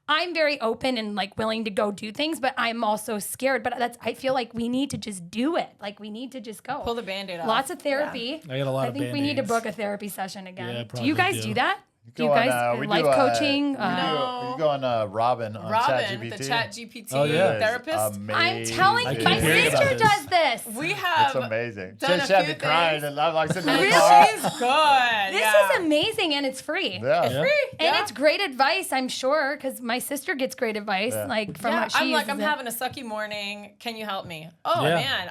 I'm very open and willing to go do things, but I'm also scared. But I feel like we need to just do it. We need to just go. Pull the Band-Aid off. Lots of therapy. I got a lot of think we need to Band-Aids. book a therapy session again. Yeah, do you guys do that? Do you go guys on, life coaching? No. You go on Robin on ChatGPT. The ChatGPT therapist. Amazing. I'm telling you, my hearing sister about does this. We have It's amazing. done She a had few me crying things. and I'm sitting in the Really? car. She's good. This is amazing, and it's free. Yeah. It's free. And it's great advice, I'm sure, because my sister gets great advice, from what she I'm uses I'm it. having a sucky morning. Can you help me? Oh Yeah. man,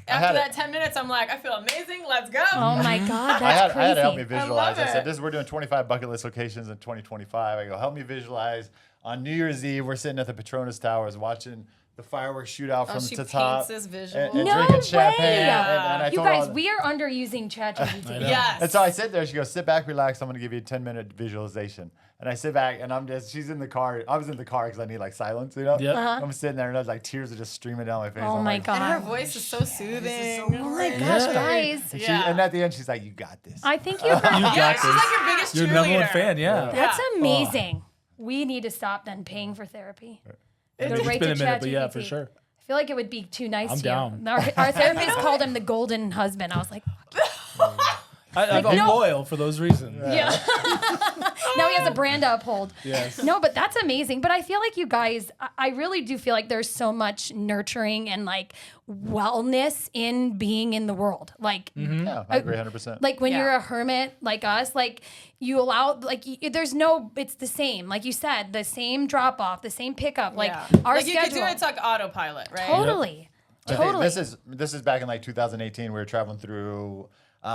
after that 10 minutes, I'm like, I feel amazing. Let's go. Oh my God, that's I had crazy. to help me visualize. love I said, it. we're doing 25 bucket list locations in 2025. I go, help me visualize on New Year's Eve, we're sitting at the Petronas Towers watching the fireworks shoot out from she the top. paints this visual. And No drinking way. champagne. Yeah. And I You told her guys, all- we are underusing ChatGPT. Yes. And so I sit there. She goes, sit back, relax. I'm going to give you a 10-minute visualization. And I sit back, and she's in the car. I was in the car because I need like silence, you know? Yep. I'm sitting there, and I was like, tears are just streaming down my face. Oh I'm my like, God. And her voice is so soothing. Oh my gosh, guys. And, Yeah. and at the end, she's like, you got this. I think you You guys. got She's this. like your biggest Your cheerleader. number one fan, yeah. That's Yeah. amazing. We need to stop then paying for therapy. Go It's right been to a minute, but yeah, ChatGPT. for sure. I feel like it would be too nice I'm to down. you. Our therapist called him the golden husband. I was like, I'm no. loyal for those reasons. yeah. Now he has a brand to uphold. Yes. No, but that's amazing. But I feel like you guys, I really do feel like there's so much nurturing and like wellness in being in the world. Like, Yeah, I agree 100%. like when Yeah. you're a hermit like us, like you allow, like there's no, it's the same. Like you said, the same drop off, the same pickup. Like Yeah. our like you schedule. could do it's like autopilot, right? Totally. I think Totally. This is back in like 2018. We were traveling through.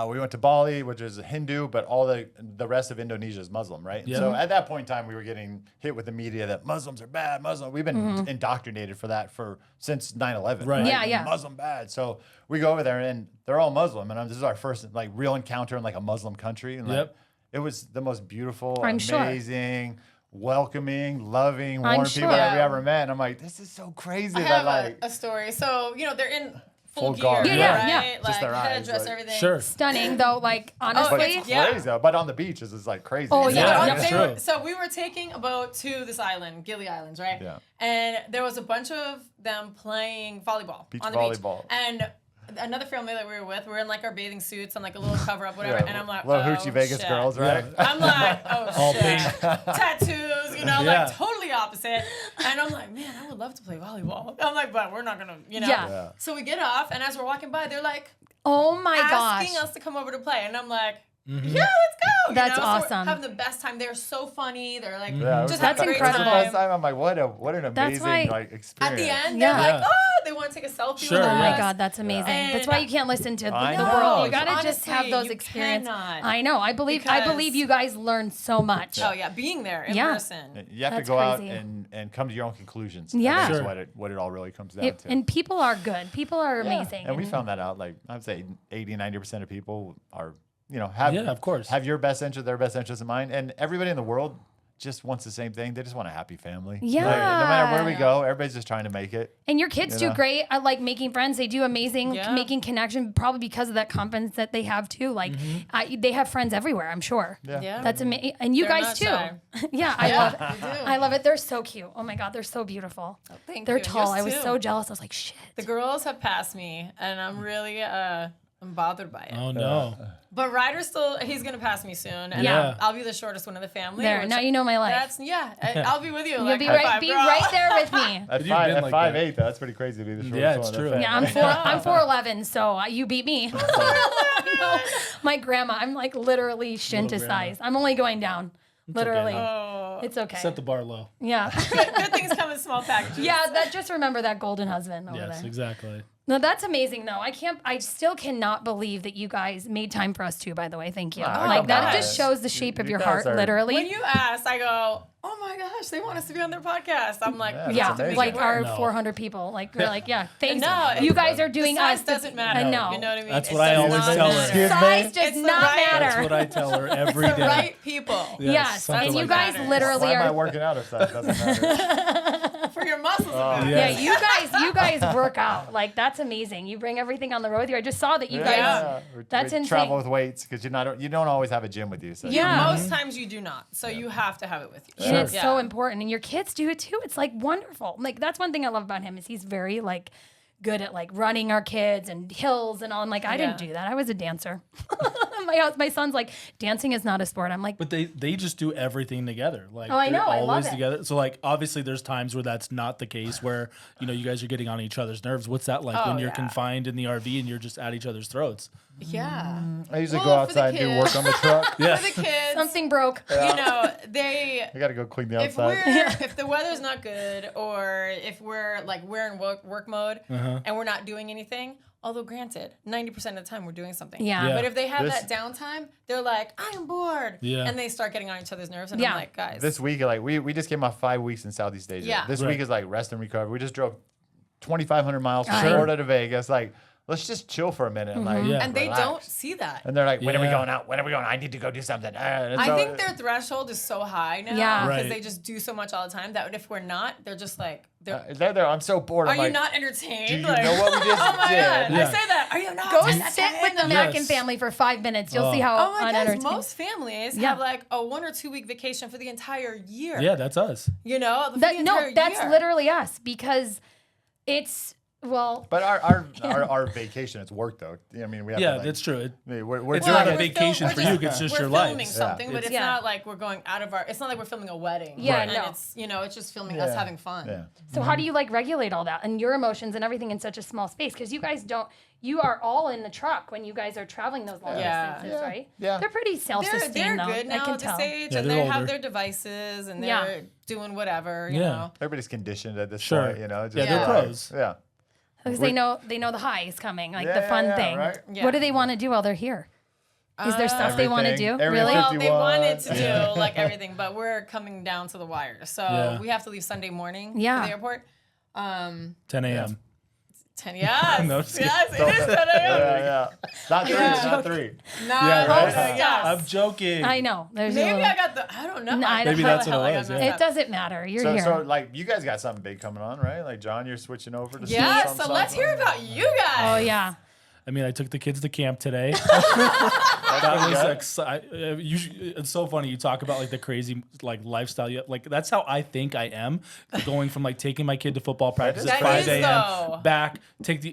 We went to Bali, which is Hindu, but all the rest of Indonesia is Muslim, right? Yeah. So at that point in time, we were getting hit with the media that Muslims are bad. We've been indoctrinated for that since 9/11. Right. Yeah, yeah. Muslim bad. So we go over there and they're all Muslim, and this is our first like real encounter in like a Muslim country. And like, Yep. it was the most beautiful, I'm sure. amazing, welcoming, loving, I'm warm sure. people that we Yeah. ever met. And I'm like, this is so crazy. I that have like a story. So, they're in full Full gear, garb, Yeah, right? yeah. Like Just their eyes, headdress, like- everything. Sure. Stunning though, like But honestly. it's Yeah. crazy though. But on the beach, it's just like crazy. Oh, It's yeah. like- But that's they were- true. so we were taking a boat to this island, Gili Islands, right? Yeah. And there was a bunch of them playing volleyball Beach on the volleyball. beach. And another family that we were with, we were in like our bathing suits and like a little cover up, whatever. Yeah. And I'm like, Little oh, hoochie Vegas shit. girls, right? I'm like, oh All shit. Tattoos, Yeah. like totally opposite. And I'm like, man, I would love to play volleyball. I'm like, but we're not gonna, Yeah. Yeah. So we get off, and as we're walking by, they're like Oh my asking gosh. us to come over to play, and I'm like, Mm-hmm. yeah, let's go. That's So we're awesome. having the best time. They're so funny. They're like, Yeah, it was just That's having a great It was the incredible. best time. I'm like, what an That's amazing why- like experience. At the end, Yeah. they're like, Yeah. oh, they want to take a selfie Sure, with Oh us. my yeah. God, that's amazing. And That's why you can't listen to I the know. world. You No, gotta just have honestly, those you experiences. cannot. I know. I believe Because- you guys learn so much. Oh yeah, being there in Yeah. person. You have That's to go crazy. out and come to your own conclusions. Yeah. That's Sure. what it all really comes down to. And people are good. People are Yeah. amazing. And we found that out. Like I'd say 80-90% of people are, have Yeah, of course. have your best interest, their best interest in mind, and everybody in the world just wants the same thing. They just want a happy family. Yeah. Like, no matter where we go, everybody's just trying to make it. And your kids You do know? great at like making friends. They do amazing Yeah. making connection, probably because of that confidence that they have too. Like they have friends everywhere, I'm sure. Yeah. Yeah. That's amazing. And you They're guys not too. shy. Yeah, I Yeah, love it. they do. I love it. They're so cute. Oh my God, they're so beautiful. Thank They're you. tall. Yours I was too. so jealous. I was like, shit. The girls have passed me, and I'm really I'm bothered by it. Oh no. But Ryder's he's gonna pass me soon, and Yeah. I'll be the shortest one in the family. There, which now you know my life. I'll be with you. You'll Like, be high right, five, be girl. right there with me. At You've been like that. 5'8", that's pretty crazy to be the shortest Yeah, one it's in the true. family. Yeah, I'm 4'11", so you beat me. No, my grandma, I'm like literally shin to Little grandma. size. I'm only going down. Literally. okay, Oh, It's okay. Set the bar low. Yeah. good things come in small packages. Yeah, just remember that golden husband over Yes, there. exactly. No, that's amazing though. I still cannot believe that you guys made time for us too, by the way. Thank you. Wow. Like that gosh. just shows the shape of You your guys heart, are- literally. When you asked, I go, "Oh my gosh, they want us to be on their podcast." I'm like, Yeah, yeah, that's amazing. like our No. 400 people. Like we're like, yeah, thanks. No, you it's- guys are the doing size us. doesn't matter. I know. You know what I mean? That's It what I does always not tell her. matter. Excuse Size me? does It's the not right- matter. That's what I tell her every It's the day. right people Yes, something and you like guys that. literally Why am I are. working out if that doesn't matter? for your muscles. Oh, Yeah, Yeah. you guys work out. Like that's amazing. You bring everything on the road with you. I just saw that you guys. Yeah. That's we insane. travel with weights because you don't always have a gym with you. So Yeah. Most times you do not, so you have to have it with you. And it's Yeah. so important. And your kids do it too. It's like wonderful. Like that's one thing I love about him is he's very like good at like running our kids and hills and all. I'm like, I didn't Yeah. do that. I was a dancer. My son's like, dancing is not a sport. I'm like, But they just do everything together. Like Oh, I they're know, I love always it. together. So like obviously there's times where that's not the case where, you guys are getting on each other's nerves. What's that like Oh, when you're yeah. confined in the RV and you're just at each other's throats? Yeah. I usually Well, go for the outside and do kids. work on the truck. Yeah. For the kids, something broke. they. I got to go clean the If outside. if the weather's not good, or if we're in work mode Uh-huh. and we're not doing anything, Although granted, 90% of the time we're doing something. Yeah. But if they have that downtime, they're like, I'm bored. Yeah. And they start getting on each other's nerves. And I'm like, guys. This week, like we just came off 5 weeks in Southeast Asia. Yeah. This week is like rest and recovery. We just drove 2,500 miles from Florida to Vegas. Like, let's just chill for a minute and like and they relax. don't see that. And they're like, when are we going out? When are we going? I need to go do something. I think their threshold is so high now because Right. they just do so much all the time that if we're not, they're just like, they're there. I'm so bored. are I'm you like, not entertained? do you Like, know what we just oh my did? God. Yeah. I say that. Are you not? Go entertained? sit with the Mackin family for 5 minutes. You'll see how Oh my gosh, unentertained. most families have like a 1 or 2 week vacation for the entire year. Yeah, that's us. You know? For the No, entire that's year. literally us because it's But our vacation, it's work though. I mean, we have to, like, that's true. We're It's doing not a it. vacation for you. It's just we're your life. filming something, but it's Yeah. not like we're going out of our. It's not like we're filming a wedding. Yeah, and no. it's it's just filming us having fun. Yeah. So how do you like regulate all that and your emotions and everything in such a small space? Because you guys don't. You are all in the truck when you guys are traveling those long distances, right? Yeah. They're pretty self-sustained They're though. good now I can at this tell. age, Yeah, and they're they older. have their devices, and they're doing whatever. You Yeah. know. Everybody's conditioned at this Sure. point, you know. Just Yeah, they're like, pros. Yeah. Because they know the high is coming, like the Yeah, fun yeah, thing. right? Yeah. What do they want to do while they're here? Is there stuff they want to do? Everything. Area Really? Well, they 51. wanted to do like everything, but we're coming down to the wire, so we have to leave Sunday morning Yeah. for the airport. 10 a.m. 10. Yes. No, just kidding. Yes, it is 10 a.m. Yeah. Not three. Not three. No, Yeah, right? yes. I'm joking. I know. There's Maybe a I got the. I don't know. No, I don't- Maybe that's what it was, yeah. It doesn't matter. You're So, here. so like you guys got something big coming on, right? Like John, you're switching over to Yeah. some So let's hear about you guys. Oh yeah. I mean, I took the kids to camp today. That was it's so funny. You talk about like the crazy like lifestyle. Like that's how I think I am. Going from like taking my kid to football practice at That 5 is, a.m. though. back,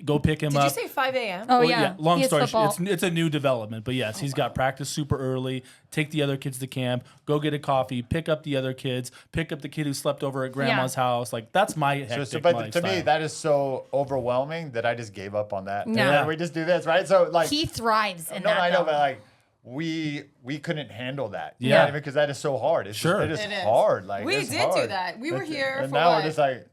go pick him Did up. you say 5 a.m.? Oh Well, yeah. Long He has story football. short, it's a new development, but yes, he's got practice super early. Take the other kids to camp, go get a coffee, pick up the other kids, pick up the kid who slept over at grandma's house. Like that's my hectic but lifestyle. to me, that is so overwhelming that I just gave up on that. No. Yeah. We just do this, right? So like, He thrives in no, that. I know, though. but like we couldn't handle that. You Yeah. know what I mean? Because that is so hard. It's Sure. just, it is It is. hard. Like We it's did hard. do that. We were here and for now what? we're just like,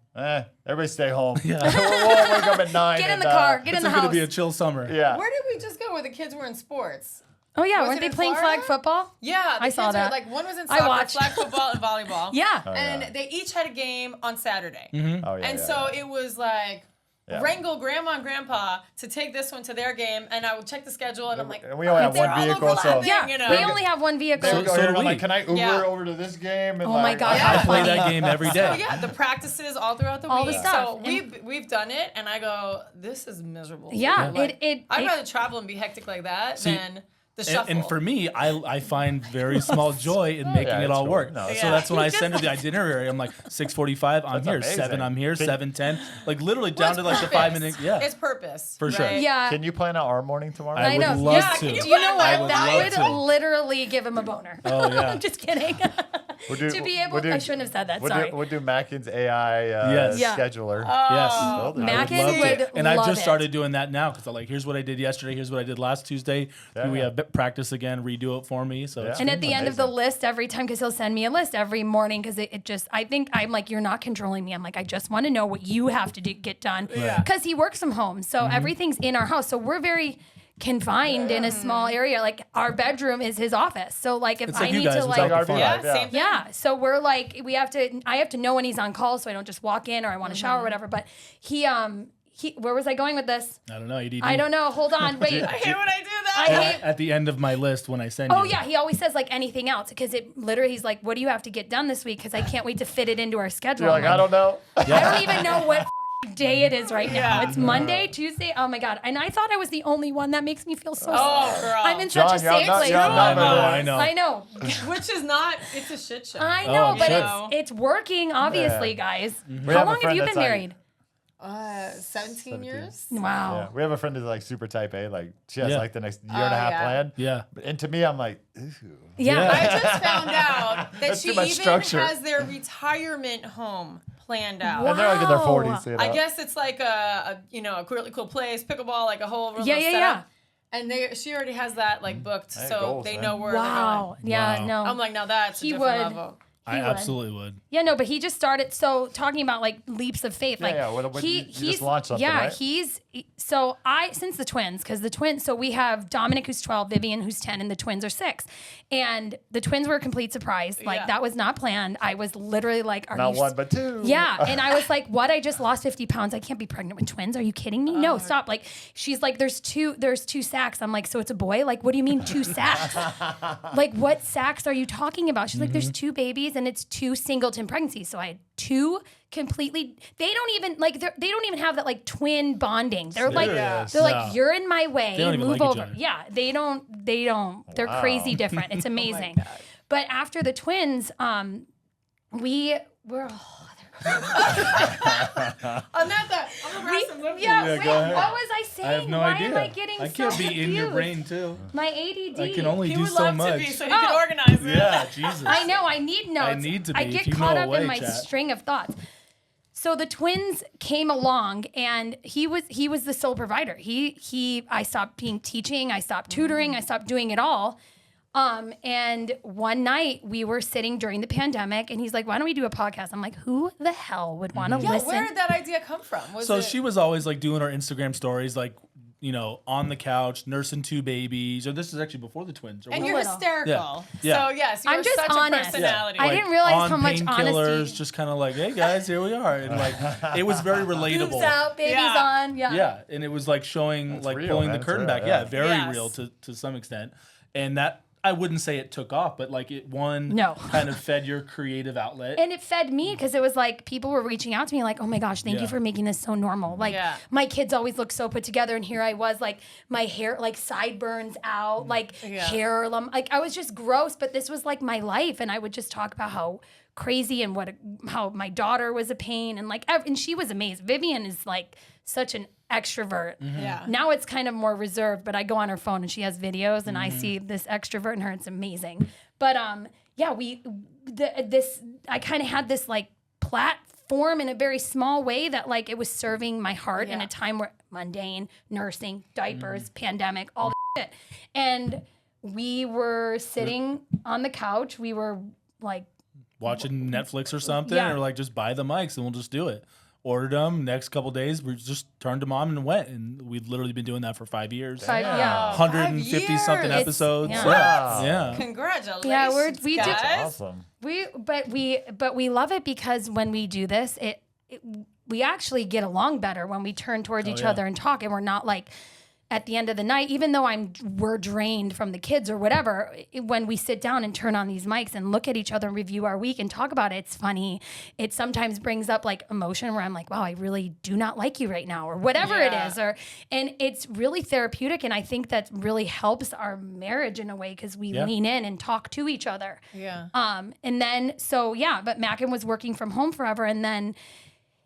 everybody stay home. Yeah. we'll wake up at 9. Get in and, the car. Get in it's the going to house. be a chill summer. Yeah. Where did we just go where the kids were in sports? Oh yeah. Was Weren't it they in playing Florida? flag football? Yeah, the I saw kids that. Like one was in I soccer, watched. flag football, and volleyball. Yeah. And they each had a game on Saturday. Oh, yeah. And yeah, so yeah. it was like Yeah. wrangle grandma and grandpa to take this one to their game, and I would check the schedule, and I'm like, And we only have they're one all vehicle, so overlapping, Yeah. you know. We only have one vehicle. They would go So here, do and I'm we. like, can I Uber Yeah. over to this game? And Oh my like, God, how I play funny. that game every So day. yeah, the practices all throughout the All the week. stuff. So we've done it, and I go, this is miserable. Yeah. Like, It. I'd rather travel and be hectic like that See, than the shuffle. And for me, I find very small joy in making Yeah, it it's all cool. work. No, So Yeah. that's when I send her the itinerary. I'm like 6:45, I'm That's here. amazing. 7, I'm here. Can- 7:10, like literally Well, down it's to like the purpose. 5-minute. Yeah, It's purpose. For sure. right? Yeah. Can you plan out our morning tomorrow? I I would know. love Yeah, to. can you Do you know I what? would That love would to. literally give him a boner. Oh yeah. Just kidding. We'll do, To be able, we'll do- I shouldn't have said that. We'll Sorry. do Yes. Mackins AI Yeah. scheduler. Yes. Oh, Totally. Mackin I would love would to. And I've love just it. started doing that now because I'm like, here's what I did yesterday. Here's what I did last Tuesday. Yeah. We have practice again. Redo it for me. So it's And good. at the end of the Amazing. list every time, because he'll send me a list every morning, because it just, I think I'm like, you're not controlling me. I'm like, I just want to know what you have to get done. Yeah. Because he works from home. So everything's in our house. So we're very confined in a small area. Like our bedroom is his office. So like if It's I like you need guys to without like, the fun. Yeah, Yeah. same thing. yeah. So we're like, I have to know when he's on call so I don't just walk in or I want to shower or whatever. But he, where was I going with this? I don't know. ADD. I don't know. Hold on. Wait. I hate when I do that. I hate, At the end of my list when I send Oh you. yeah, he always says like anything else because it literally he's like, "What do you have to get done this week?" Because I can't wait to fit it into our schedule. You're like, I'm I don't know. I don't even know what day it is right now. Yeah. It's Monday, Tuesday. Oh my god! And I thought I was the only one. That makes me feel so. Oh, girl. I'm in John, such a you're safe not- place. you're not I know. I know. Which is not, it's a shit show. I know, Oh, but shit. it's working, obviously, Yeah. guys. We How have a long have friend you that's been like- married? 17 years? Wow. Yeah. We have a friend who's like super type A. Like she has Yeah. like the next year and a half yeah. planned. Yeah. And to me, I'm like, ooh. Yeah. I just found out that That's she too much even structure. has their retirement home planned out. And they're like in their Wow. 40s. You know? I guess it's like a really cool place, pickleball, like a whole real Yeah, little yeah, setup. And she already has that like booked, Hey, so goals, they man. know where they're Wow. Yeah. Wow. No. going. I'm like, now that's He a different would. level. I would. absolutely would. Yeah, no, but he just started. So talking about like leaps of faith, like yeah, what- he you just launched something, yeah, right? he's since the twins, so we have Dominic who's 12, Vivian who's 10, and the twins are 6. And the twins were a complete surprise. Like that was not planned. I was literally like, not one, but 2. Yeah. And I was like, what? I just lost 50 pounds. I can't be pregnant with twins. Are you kidding me? No, stop. Like, she's like, there's two sacks. I'm like, so it's a boy? Like, what do you mean 2 sacks? Like, what sacks are you talking about? She's like, there's 2 babies and it's 2 singleton pregnancies. So I had 2 completely, they don't even have that like twin bonding. They're like, you're in my way, move over. Yeah, they don't, they're crazy different. It's amazing. But after the twins, we were, I'm not that. I'm gonna grab some women. What was I saying? I have no Why idea. am I getting I so can't be confused? in your brain too. My ADD. I can only He do would so love much. to be, so he could organize it. Yeah, Jesus. I know. I need notes. I need to be. I If get you caught know up away, in my chat. string of thoughts. So the twins came along, and he was the sole provider. I stopped teaching. I stopped tutoring. I stopped doing it all. And one night we were sitting during the pandemic, and he's like, "Why don't we do a podcast?" I'm like, "Who the hell would want to listen?" Where did that idea come from? She was always like doing her Instagram stories, like, you know, on the couch, nursing 2 babies. Or this is actually before the twins. And you're hysterical. Yeah. So yes, you're I'm just such honest. a personality. I didn't realize how much painkillers, honesty. just kind of like, hey guys, here we are, and like, it was very relatable. Boobs out, babies on. Yeah, and it was like showing, That's like real, pulling man. the curtain It's back. real, Yeah, very Yes. real to some extent, and that. I wouldn't say it took off, but like it kind of fed your creative outlet. And it fed me because it was like people were reaching out to me like, "Oh my gosh, thank you for making this so normal." Like my kids always look so put together, and here I was like my hair like sideburns out, like hair, like I was just gross. But this was like my life, and I would just talk about how crazy and how my daughter was a pain, and like and she was amazing. Vivian is like such an extrovert. Yeah. Now it's kind of more reserved, but I go on her phone and she has videos, and I see this extrovert in her. It's amazing. But I kind of had this like platform in a very small way that like it was serving my heart in a time where mundane, nursing, diapers, pandemic, all the shit. And we were sitting on the couch. We were like watching Netflix or something, or like just buy the mics and we'll just do it. Ordered them. Next couple days, we just turned them on and went. And we've literally been doing that for 5 years. 150 something episodes. Yeah. Congratulations. Yeah, we guys. That's awesome. But we love it because when we do this, we actually get along better when we turn towards each other and talk, and we're not like at the end of the night, even though we're drained from the kids or whatever, when we sit down and turn on these mics and look at each other and review our week and talk about it, it's funny. It sometimes brings up like emotion where I'm like, wow, I really do not like you right now, or whatever it is. And it's really therapeutic. And I think that really helps our marriage in a way because we lean in and talk to each other. Yeah. And then, but Mackin was working from home forever. And then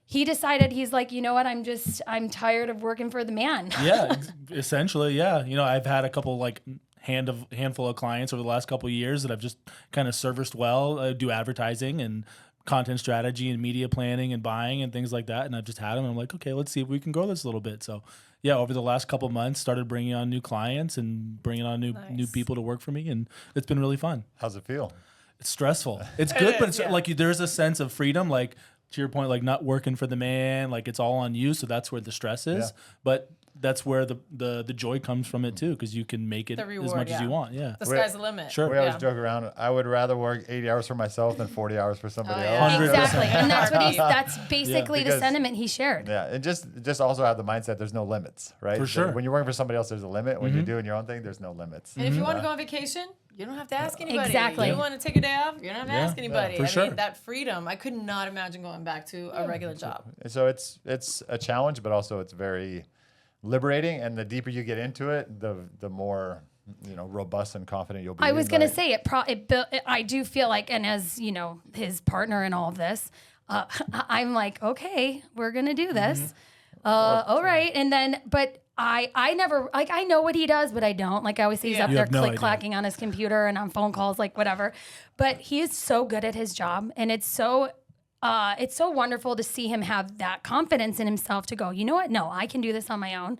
he decided, he's like, you know what, I'm tired of working for the man. Yeah, essentially, yeah. You know, I've had a couple like handful of clients over the last couple of years that I've just kind of serviced well. I do advertising and content strategy and media planning and buying and things like that. And I've just had them. And I'm like, okay, let's see if we can grow this a little bit. So yeah, over the last couple of months, started bringing on new clients and bringing on new people to work for me. And it's been really fun. How's it feel? It's stressful. It's good, but it's like there's a sense of freedom, like to your point, like not working for the man, like it's all on you. So that's where the stress is. Yeah. But that's where the joy comes from it too, because you can make it reward, as much as you want. Yeah. The sky's the limit. Sure. We always joke around. I would rather work 80 hours for myself than 40 hours for somebody else. 100%. Exactly. And that's basically the because- sentiment he shared. Yeah, and just also have the mindset there's no limits, right? For sure. When you're working for somebody else, there's a limit. When you're doing your own thing, there's no limits. And if you want to go on vacation, you don't have to ask anybody. Exactly. You want to take a day off, you don't have to ask anybody. for sure. Mean, that freedom, I could not imagine going back to a regular job. So it's a challenge, but also it's very liberating. And the deeper you get into it, the more robust and confident you'll be. I was going to say I do feel like, and as you know, his partner in all of this, I'm like, okay, we're going to do this. All right. And then, but I never, like, I know what he does, but I don't. Like, I always say he's up You there have no click-clacking on his computer and on phone calls, like, whatever. But he is so good at his job, and it's so wonderful to see him have that confidence in himself to go, you know what? No, I can do this on my own.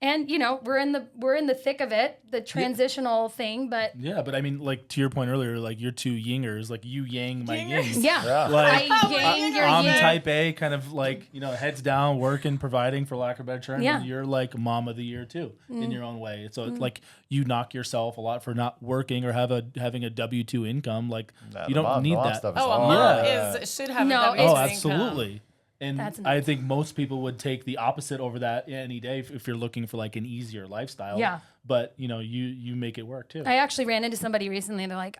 And we're in the thick of it, the transitional thing, but yeah, but I mean, like to your point earlier, like you're two yingers, like you yang my yin. yeah. Like I yang your I'm yin. type A, kind of like heads down, working, providing, for lack of a better term. Yeah. And you're like mom of the year too, in your own way. So it's like you knock yourself a lot for not working or having a W-2 income. Like you don't need that. A mom should have a W-2 income. Absolutely. And That's I think most people would take the opposite over that any day if you're looking for like an easier lifestyle. Yeah. But you make it work too. I actually ran into somebody recently and they're like,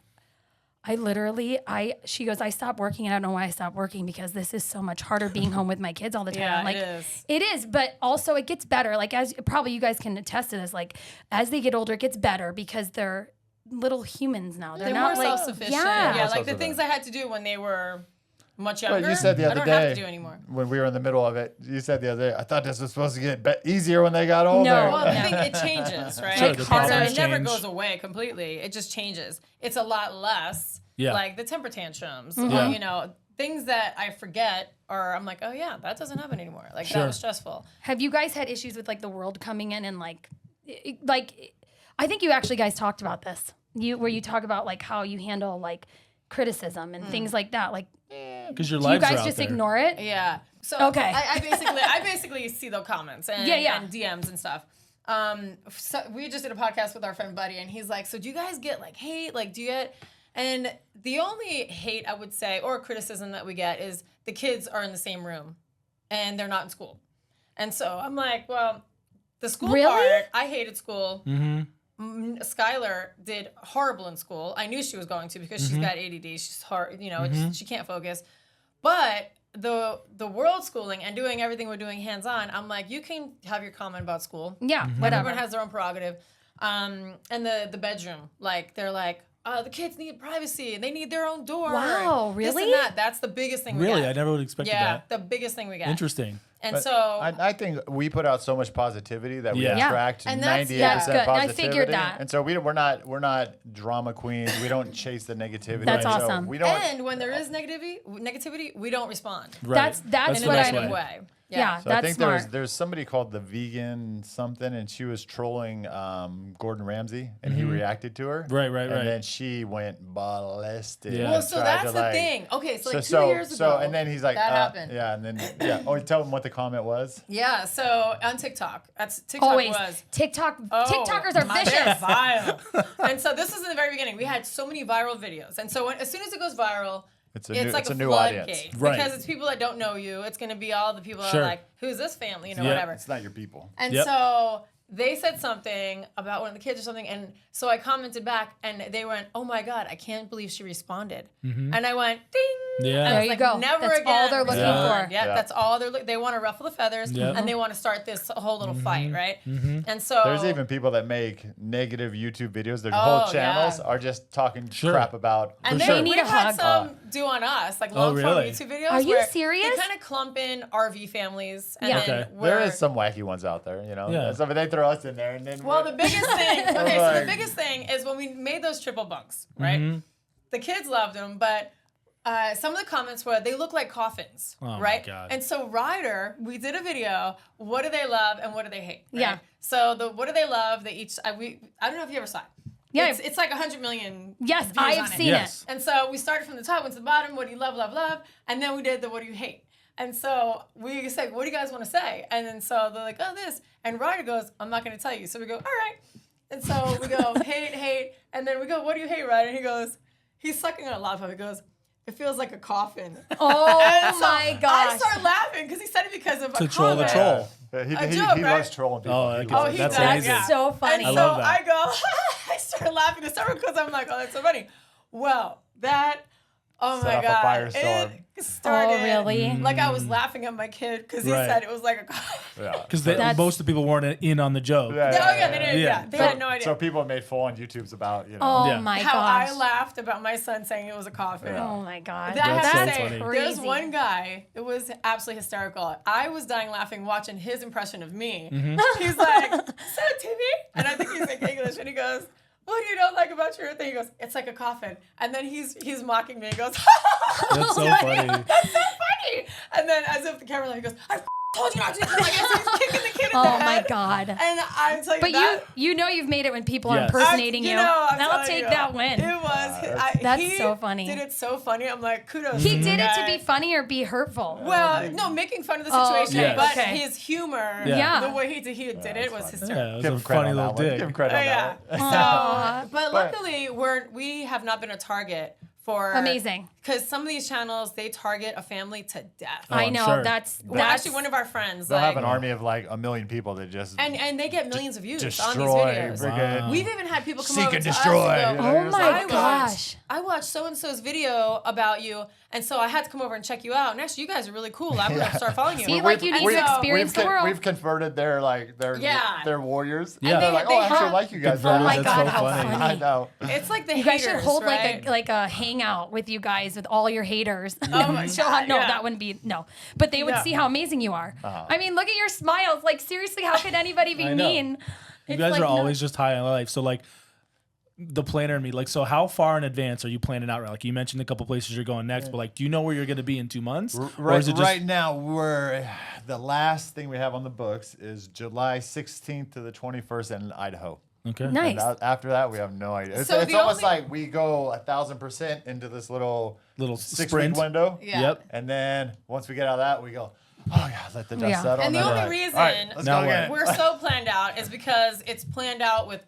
she goes, I stopped working and I don't know why I stopped working because this is so much harder being home with my kids all the time. Yeah, like, it is. It is, but also it gets better. Like as probably you guys can attest to this, like as they get older, it gets better because they're little humans now. They're not more like self-sufficient. Yeah, like the things I had to do when they were much younger. Well, you said the other I don't day have to do anymore. when we were in the middle of it. You said the other day, I thought this was supposed to get easier when they got older. No. Well, I think it changes, right? Sure, the So problems it never change. goes away completely. It just changes. It's a lot less. Yeah. Like the temper tantrums, Yeah. things that I forget, or I'm like, oh yeah, that doesn't happen anymore. Like that was stressful. Have you guys had issues with like the world coming in and like I think you actually guys talked about this. Where you talk about like how you handle like criticism and things like that. Like, Because your do you lives are guys out just there. ignore it? Yeah. So Okay. I basically see the comments and, Yeah. and DMs and stuff. So we just did a podcast with our friend Buddy, and he's like, so do you guys get like hate? Like, do you get? And the only hate I would say or criticism that we get is the kids are in the same room and they're not in school. And so I'm like, well, the school part, I hated school. Mm-hmm. Skylar did horrible in school. I knew she was going to because she's got ADD. She's hard, she can't focus. But the world schooling and doing everything we're doing hands-on, I'm like, you can have your comment about school. Yeah, whatever. Everyone has their own prerogative. And the bedroom, like they're like, the kids need privacy and they need their own door. Wow, really? This and that. That's the biggest thing we get. Really? I never would have expected that. The biggest thing we get. Interesting. And But so I think we put out so much positivity that we Yeah. attract And that's- 98% that's good. positivity. I figured that. And so we're not drama queens. We don't chase the negativity. That's So awesome. we don't. and when there is negativity, we don't respond Right. That's in what a I negative mean. way. Yeah, So I that's think smart. there's somebody called the vegan something, and she was trolling Gordon Ramsay, and he reacted to her. Right. And then she went ballistic. Yeah. and Well, so tried that's to, the like- thing. Okay, so like so 2 years ago. and then he's like, that happened. Yeah, and then Oh, tell him what the comment was. Yeah, so on TikTok. TikTok Always. was. TikTokers are they're vicious. vile. And so this is in the very beginning. We had so many viral videos. And so as soon as it goes viral, It's a it's new floodgate. audience. Right. Because it's people that don't know you. It's going to be all the people that Sure. are like, who's this family? Yeah. Whatever. It's not your people. And Yep. so they said something about one of the kids or something. And so I commented back and they went, oh my God, I can't believe she responded. And I went, ding. Yeah. And I There was you like, go. Never That's again. all they're looking respond. for. Yeah, Yeah. that's all they want to ruffle the feathers Yeah. and they want to start this whole little fight, right? And so There's even people that make negative YouTube videos. Their Oh, whole channels yeah. are just talking Sure. crap about. and For they sure. need we've a had hug. some do on us, like long form really? YouTube videos. Are you where serious? They kind of clump in RV families. And Yeah. then Okay. There we're- is some wacky ones out there, Yeah. So, but they throw us in there, and then Well, the biggest thing. Okay, so the Like- biggest thing is when we made those triple bunks, right? The kids loved them, but some of the comments were they look like coffins, Oh my right? God. And so Ryder, we did a video. What do they love and what do they hate? Right? Yeah. So the what do they love? They each I don't know if you ever saw it. Yeah. It's like 100 million. Yes, views I have on it. seen Yes. And so we started from the top, went to the bottom. What do you love, love, love? And then we did the what do you hate? And so we said, what do you guys want to say? And then so they're like, oh, this. And Ryder goes, I'm not going to tell you. So we go, all right. And so we go, hate. And then we go, what do you hate, Ryder? And he goes, he's sucking on a lollipop. He goes, it feels like a coffin. Oh And so my gosh. I started laughing because he said it because of To a troll the comment. troll. He joke, right? loves trolling people. Oh, He okay. loves he That's does, amazing. yeah. So funny. And I so love that. I go, I started laughing hysterical because I'm like, oh, that's so funny. Well, that, oh Set my off a God. firestorm. It started. Oh, really? Like I was laughing at my kid because he Right. said it was like a Yeah. Because That's- most of the people weren't in on the joke. Yeah, Oh, yeah, they didn't. Yeah. Yeah, they So- had no idea. So people made full-on YouTubes about, Oh Yeah. my How gosh. I laughed about my son saying it was a coffin. Oh my god. I have That's to so say, funny. there's Crazy. one guy, it was absolutely hysterical. I was dying laughing watching his impression of me. He's like, so TV? And I think he's like English, and he goes, what do you don't like about your thing? He goes, it's like a coffin. And then he's mocking me. He goes, That's so funny. that's so funny. And then as if the camera, he goes, I told you not to. Like, he's kicking the kid in the Oh head. my God. And I'm telling But you that. you know you've made it when people are Yes. impersonating you. I'm I'll telling take you, that win. It was. That's he so funny. Did it so funny. I'm like, kudos. He to did you it to guys. be funny or be hurtful. Well, no, making fun of the Oh, situation, okay. but Okay. his humor, Yeah. the way he did it was hysterical. Yeah, it was Give a him credit funny on little that one. dig. Give him credit on Yeah. that one. Aw. But luckily, we have not been a target for Amazing. because some of these channels they target a family to death. Oh, I I'm know sure. that's Actually, one of our friends They'll like, have an army of like 1 million people that just and they get millions of views on these destroy. videos. Friggin' We've even had people come Seek over and to destroy. us and go, You know, Oh it's my like, gosh. I watched so-and-so's video about you, and so I had to come over and check you out. And actually, you guys are really cool. I'm going to start following you. See, like you need to experience the world. We've converted their Yeah. their warriors. Yeah. And they're like, They I actually have- like you guys. Converted, Oh my now." that's God, so how funny. funny. I know. It's like the You haters, guys should hold right? like a hangout with you guys with all your haters. Oh my She'll God, no, yeah. that wouldn't be no. But they would Yeah. see how amazing you are. I mean, look at your smiles. Like seriously, how could anybody be I know. mean? You It's guys like, are no. always just high on life. So like the planner and me, like, so how far in advance are you planning out? Like you mentioned a couple places you're going next, but like, do you know where you're going to be in 2 months? Or Right, is it just right now, the last thing we have on the books is July 16th to the 21st in Idaho. okay? Nice. And after that, we have no idea. It's, So it's the almost only- like we go 1,000% into this little Little 6-week sprint. window. Yeah. Yep. And then once we get out of that, we go, oh yeah, let the dust Yeah. settle. And the then only we're like, reason all right, let's Now go what? again. we're so planned out is because it's planned out with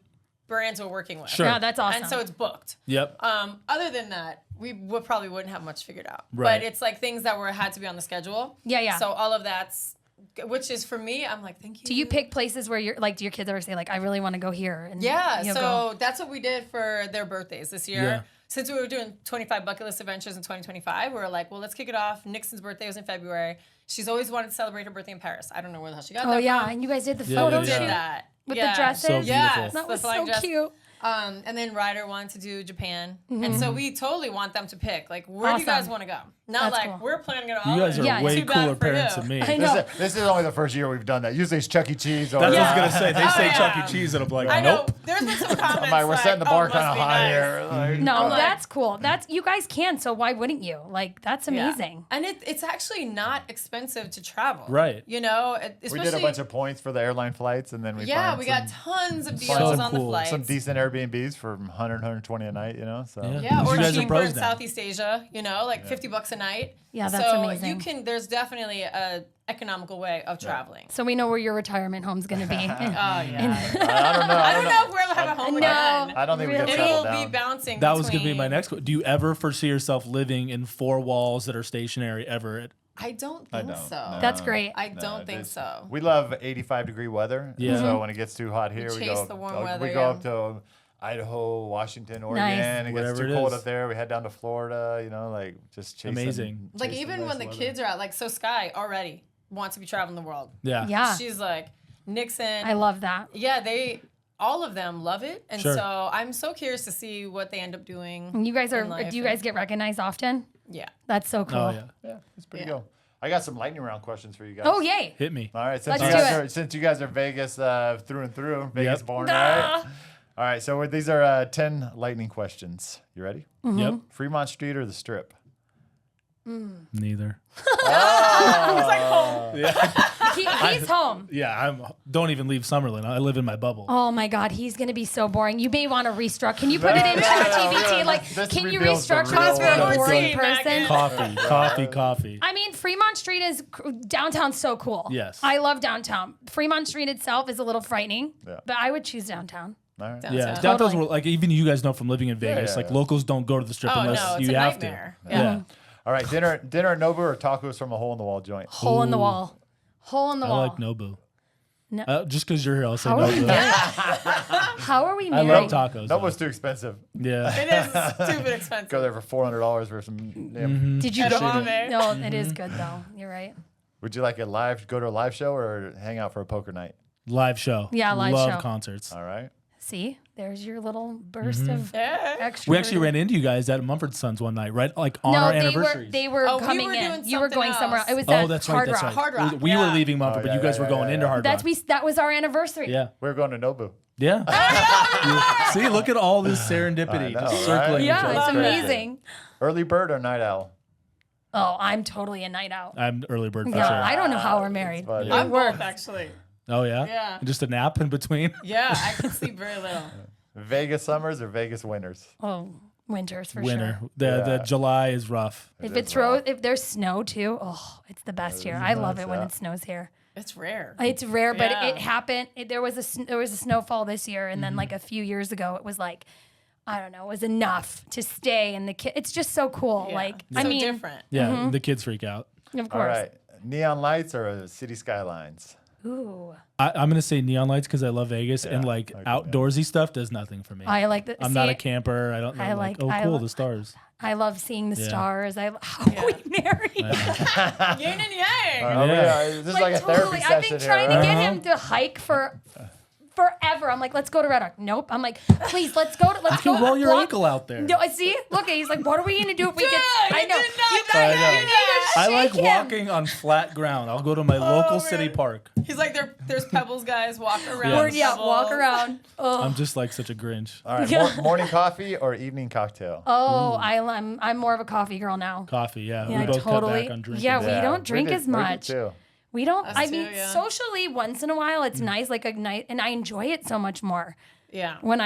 brands we're working with. Sure. Yeah, that's awesome. And so it's booked. Yep. Other than that, we probably wouldn't have much figured out. Right. But it's like things that had to be on the schedule. Yeah. So all of that's, which is for me, I'm like, thank you. Do you pick places where you're like? Do your kids ever say like, I really want to go here? And Yeah. you'll So go? that's what we did for their birthdays this year. Yeah. Since we were doing 25 bucket list adventures in 2025, we were like, well, let's kick it off. Nixon's birthday was in February. She's always wanted to celebrate her birthday in Paris. I don't know where the hell she got Oh that yeah, from. and you guys did the Yeah, photo yeah, shoot Did that. with Yeah. the dresses. So beautiful. Yes, That the was flying so dress. cute. And then Ryder wanted to do Japan. Mm-hmm. And so we totally want them to pick, like, where do you guys Awesome. want to go? Not That's like, cool. we're planning it all. You guys are Yeah, way too bad cooler for parents you. than me. I know. This is only the first year we've done that. Usually it's Chuck E. Cheese. Or That's what I Yeah. was gonna say. They Oh, say yeah. Chuck E. Cheese, and I'm like, I know. nope. There's been some comments I'm like, we're setting the bar kind of high here. Like, No, I'm like- that's cool. That's you guys can. So why wouldn't you? Like that's Yeah. amazing. And it's actually not expensive to travel. Right. You know, we especially. did a bunch of points for the airline flights, and then we Yeah, found we some, got tons of deals So on the cool. flights. some decent Airbnbs for 100, 120 a night. You know, so Yeah. Yeah, or You guys are cheaper pros in now. Southeast Asia, you know, like $50 a night. Yeah, that's so amazing. there's definitely a economical way of traveling. So we know where your retirement home's gonna be. Oh, yeah. I don't know. I don't know if we'll have a home No. again. I don't think we Really? get It will settled be down. bouncing. That was gonna be my between- next question. Do you ever foresee yourself living in 4 walls that are stationary ever? I don't I think don't. so. No. That's great. I don't think it's- so. We love 85-degree weather. Yeah. So when it gets too hot here, we chase go. the warm weather, we go yeah. up to Idaho, Washington, Oregon. Nice. It Whatever gets too it cold is. up there. We head down to Florida. You know, like just chasing. Amazing. Like chasing even nice when the weather. kids are out, like so Sky already wants to be traveling the world. Yeah. Yeah, She's like Nixon. I love that. Yeah, all of them love it, and Sure. so I'm so curious to see what they end up doing. And you guys are. in life. Do you guys get recognized often? Yeah. That's so cool. Oh yeah. Yeah, it's pretty Yeah. cool. I got some lightning round questions for you guys. Oh yay! Hit me. All right, since Let's do you guys are Vegas through and through, Vegas Yep. born, Ah. right? All right, so these are 10 lightning questions. You ready? Mm-hmm. Yep. Fremont Street or the Strip? Neither. He's home. Yeah. Don't even leave Summerlin. I live in my bubble. Oh my God, he's gonna be so boring. You may want to restructure. Can you put it in No, ChatGPT? no, Like, this can you reveals the restructure real this for a world. boring See, person? Mackins. Coffee. I mean, Fremont Street is downtown's so cool. Yes. I love downtown. Fremont Street itself is a little frightening, Yeah. but I would choose downtown. All right. Down- Yeah, Downtown. downtown's Totally. where, like, even you guys know from living in Vegas, yeah, like yeah. locals don't go to the strip Oh unless no, it's you a have nightmare. to. Yeah. All right, dinner at Nobu or tacos from a hole in the wall joint? Hole in the wall. Hole in the I wall. like Nobu. No. Just because you're here, I'll say How are we Nobu. married? How are we I married? love tacos. though. Nobu's too expensive. Yeah. It is stupid expensive. Go there for $400 for some. Damn. Did you Edamame. No, it is good though. You're right. Would you like go to a live show or hang out for a poker night? Live show. Yeah, live love show. concerts. All right. See, there's your little burst of Yeah. extra. We actually ran into you guys at Mumford Sons one night, right? Like on our anniversaries. They were Oh, we coming were in. doing You were something going somewhere else. else. It was Oh, that that's Hard right. That's Rock. right. Hard Rock, We were yeah. leaving Mumford, Oh, but you yeah, guys yeah, were going yeah, into yeah. Hard That's Rock. that was our anniversary. Yeah. We were going to Nobu. Yeah. See, look at all this serendipity I know, just right? circling. each Yeah, other. it's That's crazy. amazing. Early bird or night owl? Oh, I'm totally a night out. I'm early bird for Yeah, sure. I don't know how we're married. I'm both, actually. Oh yeah. Yeah. Just a nap in between. Yeah, I can sleep very little. Vegas summers or Vegas winters? Oh, winters for Winter. sure. The July is rough. If there's snow too, it's the best here. I love it when it snows here. It's rare. It's rare, but Yeah. it happened. There was a snowfall this year, and then like a few years ago, it was like, I don't know, it was enough to stay. And it's just so cool. Yeah. Like, so I mean, different. Yeah, the kids freak out. of course. All right. Neon lights or city skylines? Ooh, I'm gonna say neon lights because I love Vegas and Yeah, like I agree, outdoorsy stuff does nothing for me. I like that. I'm not a camper. I don't know. I Like, like- I cool, lo- the stars. I love seeing the Yeah. stars. How are we married? Yin and yang. Yeah. This is like a therapy session I've been trying here. to get him to hike forever. I'm like, let's go to Red Rock. Nope. I'm like, please, let's go. You can roll your ankle out there. No, see, look, he's like, what are we gonna do if we get? I know. did not You do guys, that. you need to I like shake him. walking on flat ground. I'll go to my local city man. park. He's like, there's pebbles, guys. Walk around. Yes. Or, yeah, walk Pebbles. around. Oh, I'm just like such a Grinch. All right. Morning coffee or evening cocktail? I'm more of a coffee girl now. Coffee, yeah. Yeah, We both cut totally. back on drinking. Yeah, we don't drink did- as we did much. too. We don't. Us I too, mean, yeah. socially, once in a while, it's nice, like a night, and I enjoy it so much more. Yeah. When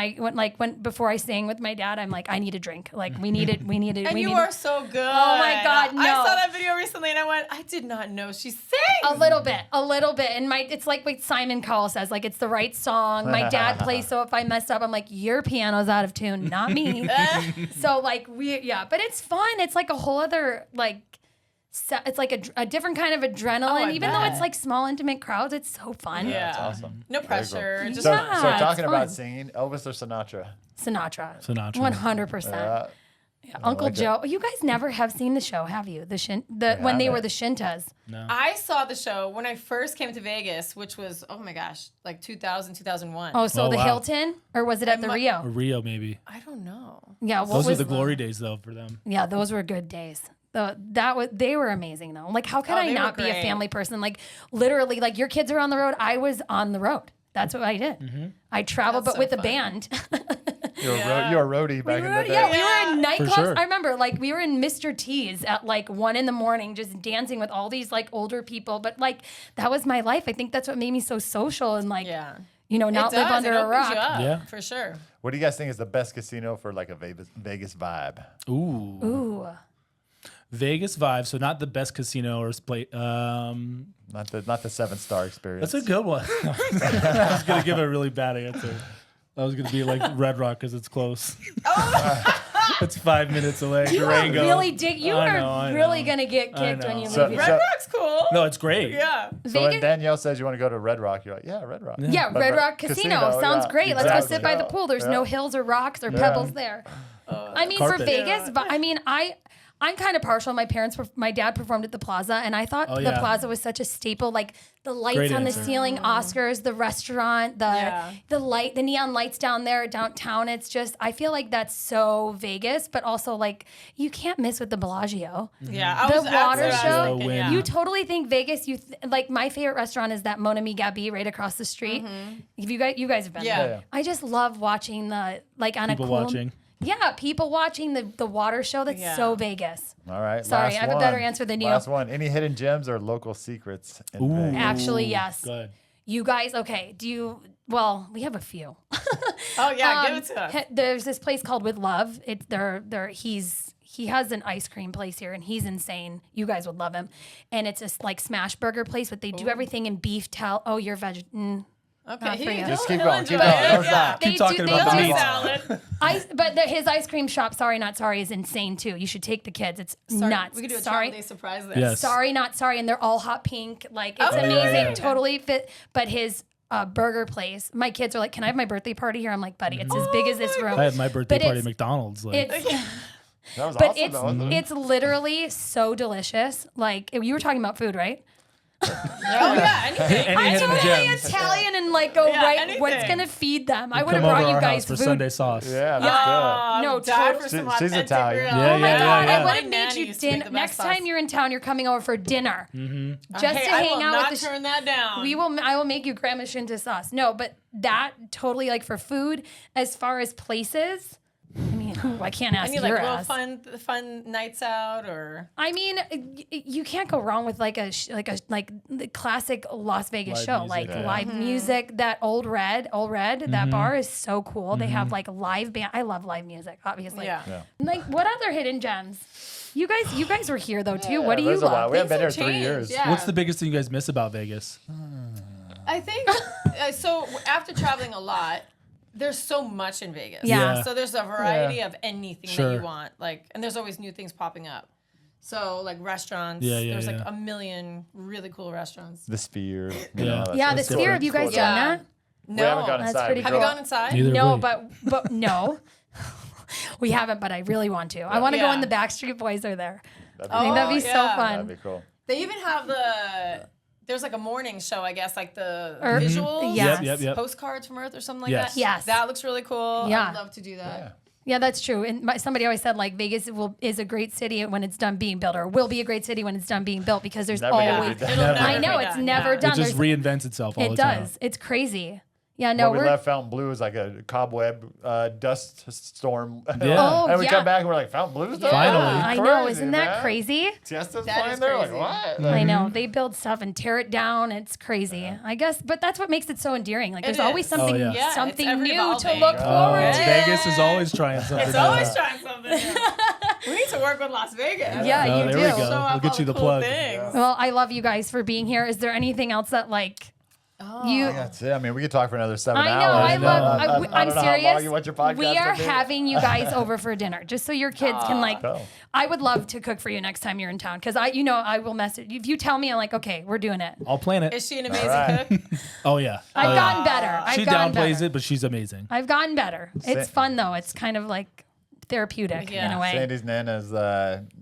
before I sang with my dad, I'm like, I need a drink. Like we need it. We need it. And we you need are it. so good. Oh my God, I no. saw that video recently and I went, I did not know she sings. A little bit. And it's like what Simon Cowell says, like it's the right song. My dad plays, so if I mess up, I'm like, your piano's out of tune, not me. So like but it's fun. It's like a whole other like. It's like a different kind of adrenaline, I even though bet. it's like small, intimate crowds. It's so fun. Yeah. That's awesome. No Very cool. pressure. Just So, Yeah, so it's talking about fun. singing, Elvis or Sinatra? Sinatra. 100%. Uncle like it. Joe. You guys never have seen the show, have you? When they were the Shintas. No. I saw the show when I first came to Vegas, which was, oh my gosh, like 2000, 2001. Oh, so Oh, the wow. Hilton, or was it at the Or Rio? Or Rio, maybe. I don't know. Yeah, what Those was are the glory days, though, for them. Yeah, those were good days. They were amazing though. Like, how could Oh, I they were not be a great. family person? Like, literally, like your kids are on the road. I was on the road. That's what I did. I traveled, That's but so with a fun. band. You were, Yeah. you were a roadie back in the day. We were in nightclubs. sure. I remember, like, we were in Mr. T's at like 1 a.m, just dancing with all these like older people. But like, that was my life. I think that's what made me so social and like, Yeah. not it live does. under it a opens rock. You up, Yeah. for sure. What do you guys think is the best casino for like a Vegas vibe? Ooh. Ooh. Vegas vibe. So not the best casino or play. Not the 7-star experience. That's a good one. I was gonna give a really bad answer. I was gonna be like Red Rock because it's close. It's 5 minutes away. You Durango. are really You I are know, I really know. gonna get I kicked when know. you So- leave. Red here. Rock's cool. No, it's great. Yeah. So when Vegas. Danielle says you want to go to Red Rock, you're like, yeah, Red Rock. Yeah, But- Red but Rock Casino. Sounds yeah, great. Let's go exactly. sit by the pool. There's no hills or rocks or pebbles there. I mean, for Carpet. Vegas, but I mean, I'm kind of partial. My dad performed at the Plaza, and I thought Oh, the yeah. Plaza was such a staple. Like the lights Great on the answer. ceiling, Oscars, the restaurant, the neon lights down there downtown. It's just, I feel like that's so Vegas, but also like you can't miss with the Bellagio. Yeah. I The was, that's water what I was show, thinking, Win. yeah. You totally think Vegas. Like my favorite restaurant is that Mon Ami Gabi right across the street. If you guys have been Yeah. there. Yeah. I just love watching the like on People a cool. watching. Yeah, people watching the water show. That's Yeah. so Vegas. All right. Sorry, last I have a better answer than you. Last one. Any hidden gems or local secrets in Ooh. Vegas? Actually, yes. Good. You guys, okay? Well, we have a few. Oh, yeah. Give it to us. There's this place called With Love. He has an ice cream place here, and he's insane. You guys would love him. And it's a like smash burger place, but they do everything in beef tell. Oh, you're veg. Okay. Not for you. Just keep He'll going. enjoy Keep going. it. How's Yeah. that? Keep talking they about the do meat. Salad. But his ice cream shop, Sorry Not Sorry, is insane too. You should take the kids. It's Sorry, nuts. We could do a Sorry. travel day surprise there. Yes. Sorry Not Sorry, and they're all hot pink. Like it's Oh, yeah, amazing. yeah. Totally fit. But his burger place, my kids are like, "Can I have my birthday party here?" I'm like, "Buddy, it's as big as this room." I had my birthday But party at it's- McDonald's. Like, It's That was but awesome. though, wasn't it? it's literally so delicious. Like you were talking about food, right? Oh, yeah. Anything. any I'm hidden totally gems. Italian and like go Yeah, right. What's anything. gonna feed them? I would Come have over brought you our guys house for food. Sunday sauce. Yeah, that's Oh, No, I'm dying for totally. some She's authentic Italian. real. Yeah, Oh my yeah, god! yeah. I would My have made nanny you used to make dinner. the Next best sauce. time you're in town, you're coming over for dinner. Just Hey, to I hang will out not with the. turn that down. I will make you grandma shinta sauce. No, but that totally like for food. As far as places, I mean, I can't ask Any your like ass. little fun nights out or? I mean, you can't go wrong with like the classic Las Vegas Live show, music, like yeah. live music. That Old Red, that bar is so cool. They have like live band. I love live music, obviously. Yeah. Like, what other hidden gems? You guys were here though too. What do you There's a lot. love? We haven't been here Things have 3 years. changed, yeah. What's the biggest thing you guys miss about Vegas? I think so. After traveling a lot, there's so much in Vegas. Yeah. So there's a variety of anything Sure. that you want, like, and there's always new things popping up. So like restaurants, Yeah, there's like yeah. a million really cool restaurants. The Sphere. Yeah. Yeah, the that's Sphere. Have you guys done Yeah. that? No, We haven't gone That's inside. pretty We have you go- gone inside? Neither No, have we. but no, we haven't. But I really want to. I want to go Yeah. when the Backstreet Boys are there. That'd I think that'd be so yeah. That'd be fun. cool. They even have there's like a morning show, I guess, like the Or- visuals, Yes. Yep. postcards from Earth or something like Yes. that. Yes. That looks really cool. Yeah. I'd love to do that. Yeah, that's true. And somebody always said like Vegas is a great city when it's done being built, or will be a great city when it's done being built, because there's Never gonna be always. done. It'll Never. never I know be it's done, never yeah. done. It just There's- reinvents itself all It the time. does. It's crazy. Yeah, no, When we we're. left Fountain Blue, it was like a cobweb Oh, dust storm. Yeah. And we yeah. come back and we're like, Fountain Blue's there? Finally. I know, isn't that crazy? Tiesto's That playing is there? Like, crazy. what? I know they build stuff and tear it down. It's crazy, I guess, but that's what makes it so endearing. Like there's It always is. something, Oh, yeah. Yeah, it's something ever new to evolving. look Oh, forward yeah. to. Vegas is always trying something. It's always trying something new. We need to work with Las Vegas. Yeah, Oh, you there do. we go. Show off We'll get all you the cool plug. things. Well, I love you guys for being here. Is there anything else that like you? That's it. I mean, we could talk for another 7 I know. hours. I love. I I'm don't know how serious. long what your podcast We are gonna be. having you guys over for dinner, just so your kids can like. Cool. I would love to cook for you next time you're in town, because I will message if you tell me. I'm like, okay, we're doing it. I'll plan it. Is she an amazing right. cook? Oh yeah. I've Oh, yeah. gotten better. I've She gotten downplays better. it, but she's amazing. I've gotten better. It's Sa- fun though. It's kind of like therapeutic in Yeah. a way. Sandy's Nana's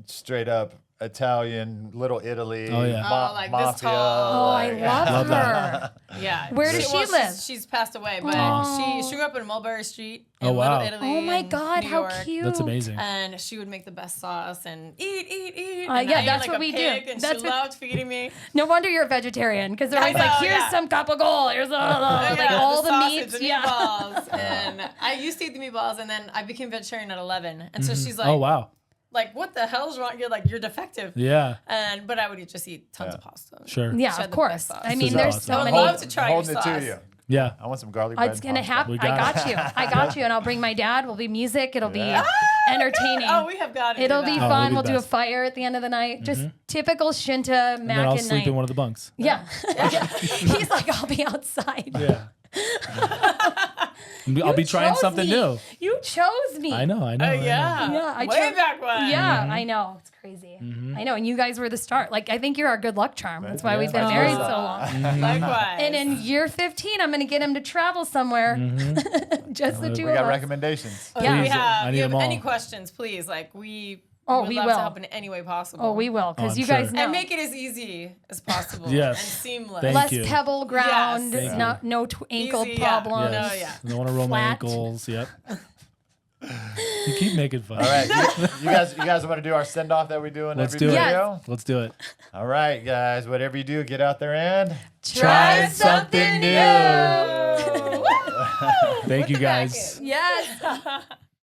straight up Italian, Little Italy, Oh, yeah. Like this mafia. tall. Oh, I like- love Love her. that. Yeah. Where does she live? She's passed away, but Oh. she grew up in Mulberry Street in Oh, wow. Little Italy. Oh my in God, New how York. cute. That's amazing. And she would make the best sauce and eat. Yeah, And I ate that's like what a we do. pig, And That's she what- loved feeding me. No wonder you're a vegetarian, because they're I always like, know, here's yeah. some gabagool, here's like Yeah, all the sausage meats. and Yeah. meatballs. And I used to eat the meatballs, and then I became vegetarian at 11. And so she's like, Oh wow. like, what the hell's wrong? You're defective. Yeah. But I would just eat tons of pasta. Sure. Yeah, She had of the course. best sauce. I mean, So there's awesome. so I would many. love to try your Holding it sauce. to you. Yeah. I want some garlic bread. It's and gonna pasta. happen. We I got got it. you. I got you, and I'll bring my dad. We'll be music. It'll be entertaining. Oh, we have got to It'll do be that. fun. it'll be We'll do a best. fire at the end of the night. Just typical Shinta And then I'll Mackin sleep night. in one of the bunks. Yeah. He's like, I'll be outside. Yeah. I'll be trying chose something me. new. You chose me. I know. I know. I know. Yeah, I Way chose- back when. Yeah, I know. It's crazy. I know. And you guys were the start. Like, I think you're our good luck charm. That's why Yeah. we've been Oh. married so long. Likewise. And in year 15, I'm going to get him to travel somewhere. Just the two We of got us. recommendations. Yeah. we Please, I have. need You have them all. any questions, please? Like we Oh, would we love will. to help in any way possible. Oh, we will. Because I'm you guys sure. know. And make it as easy as possible. Yes. And seamless. Thank Less you. pebble ground. Yes. Thank No ankle Easy, yeah. problems. No, Yes. yeah. Don't want to roll my Flat. ankles. Yep. You keep making fun. All right, you guys want to do our send off that we do in Let's every do it. video? Let's do it. All right, guys, whatever you do, get out there and Try something new. Thank you guys. Yes.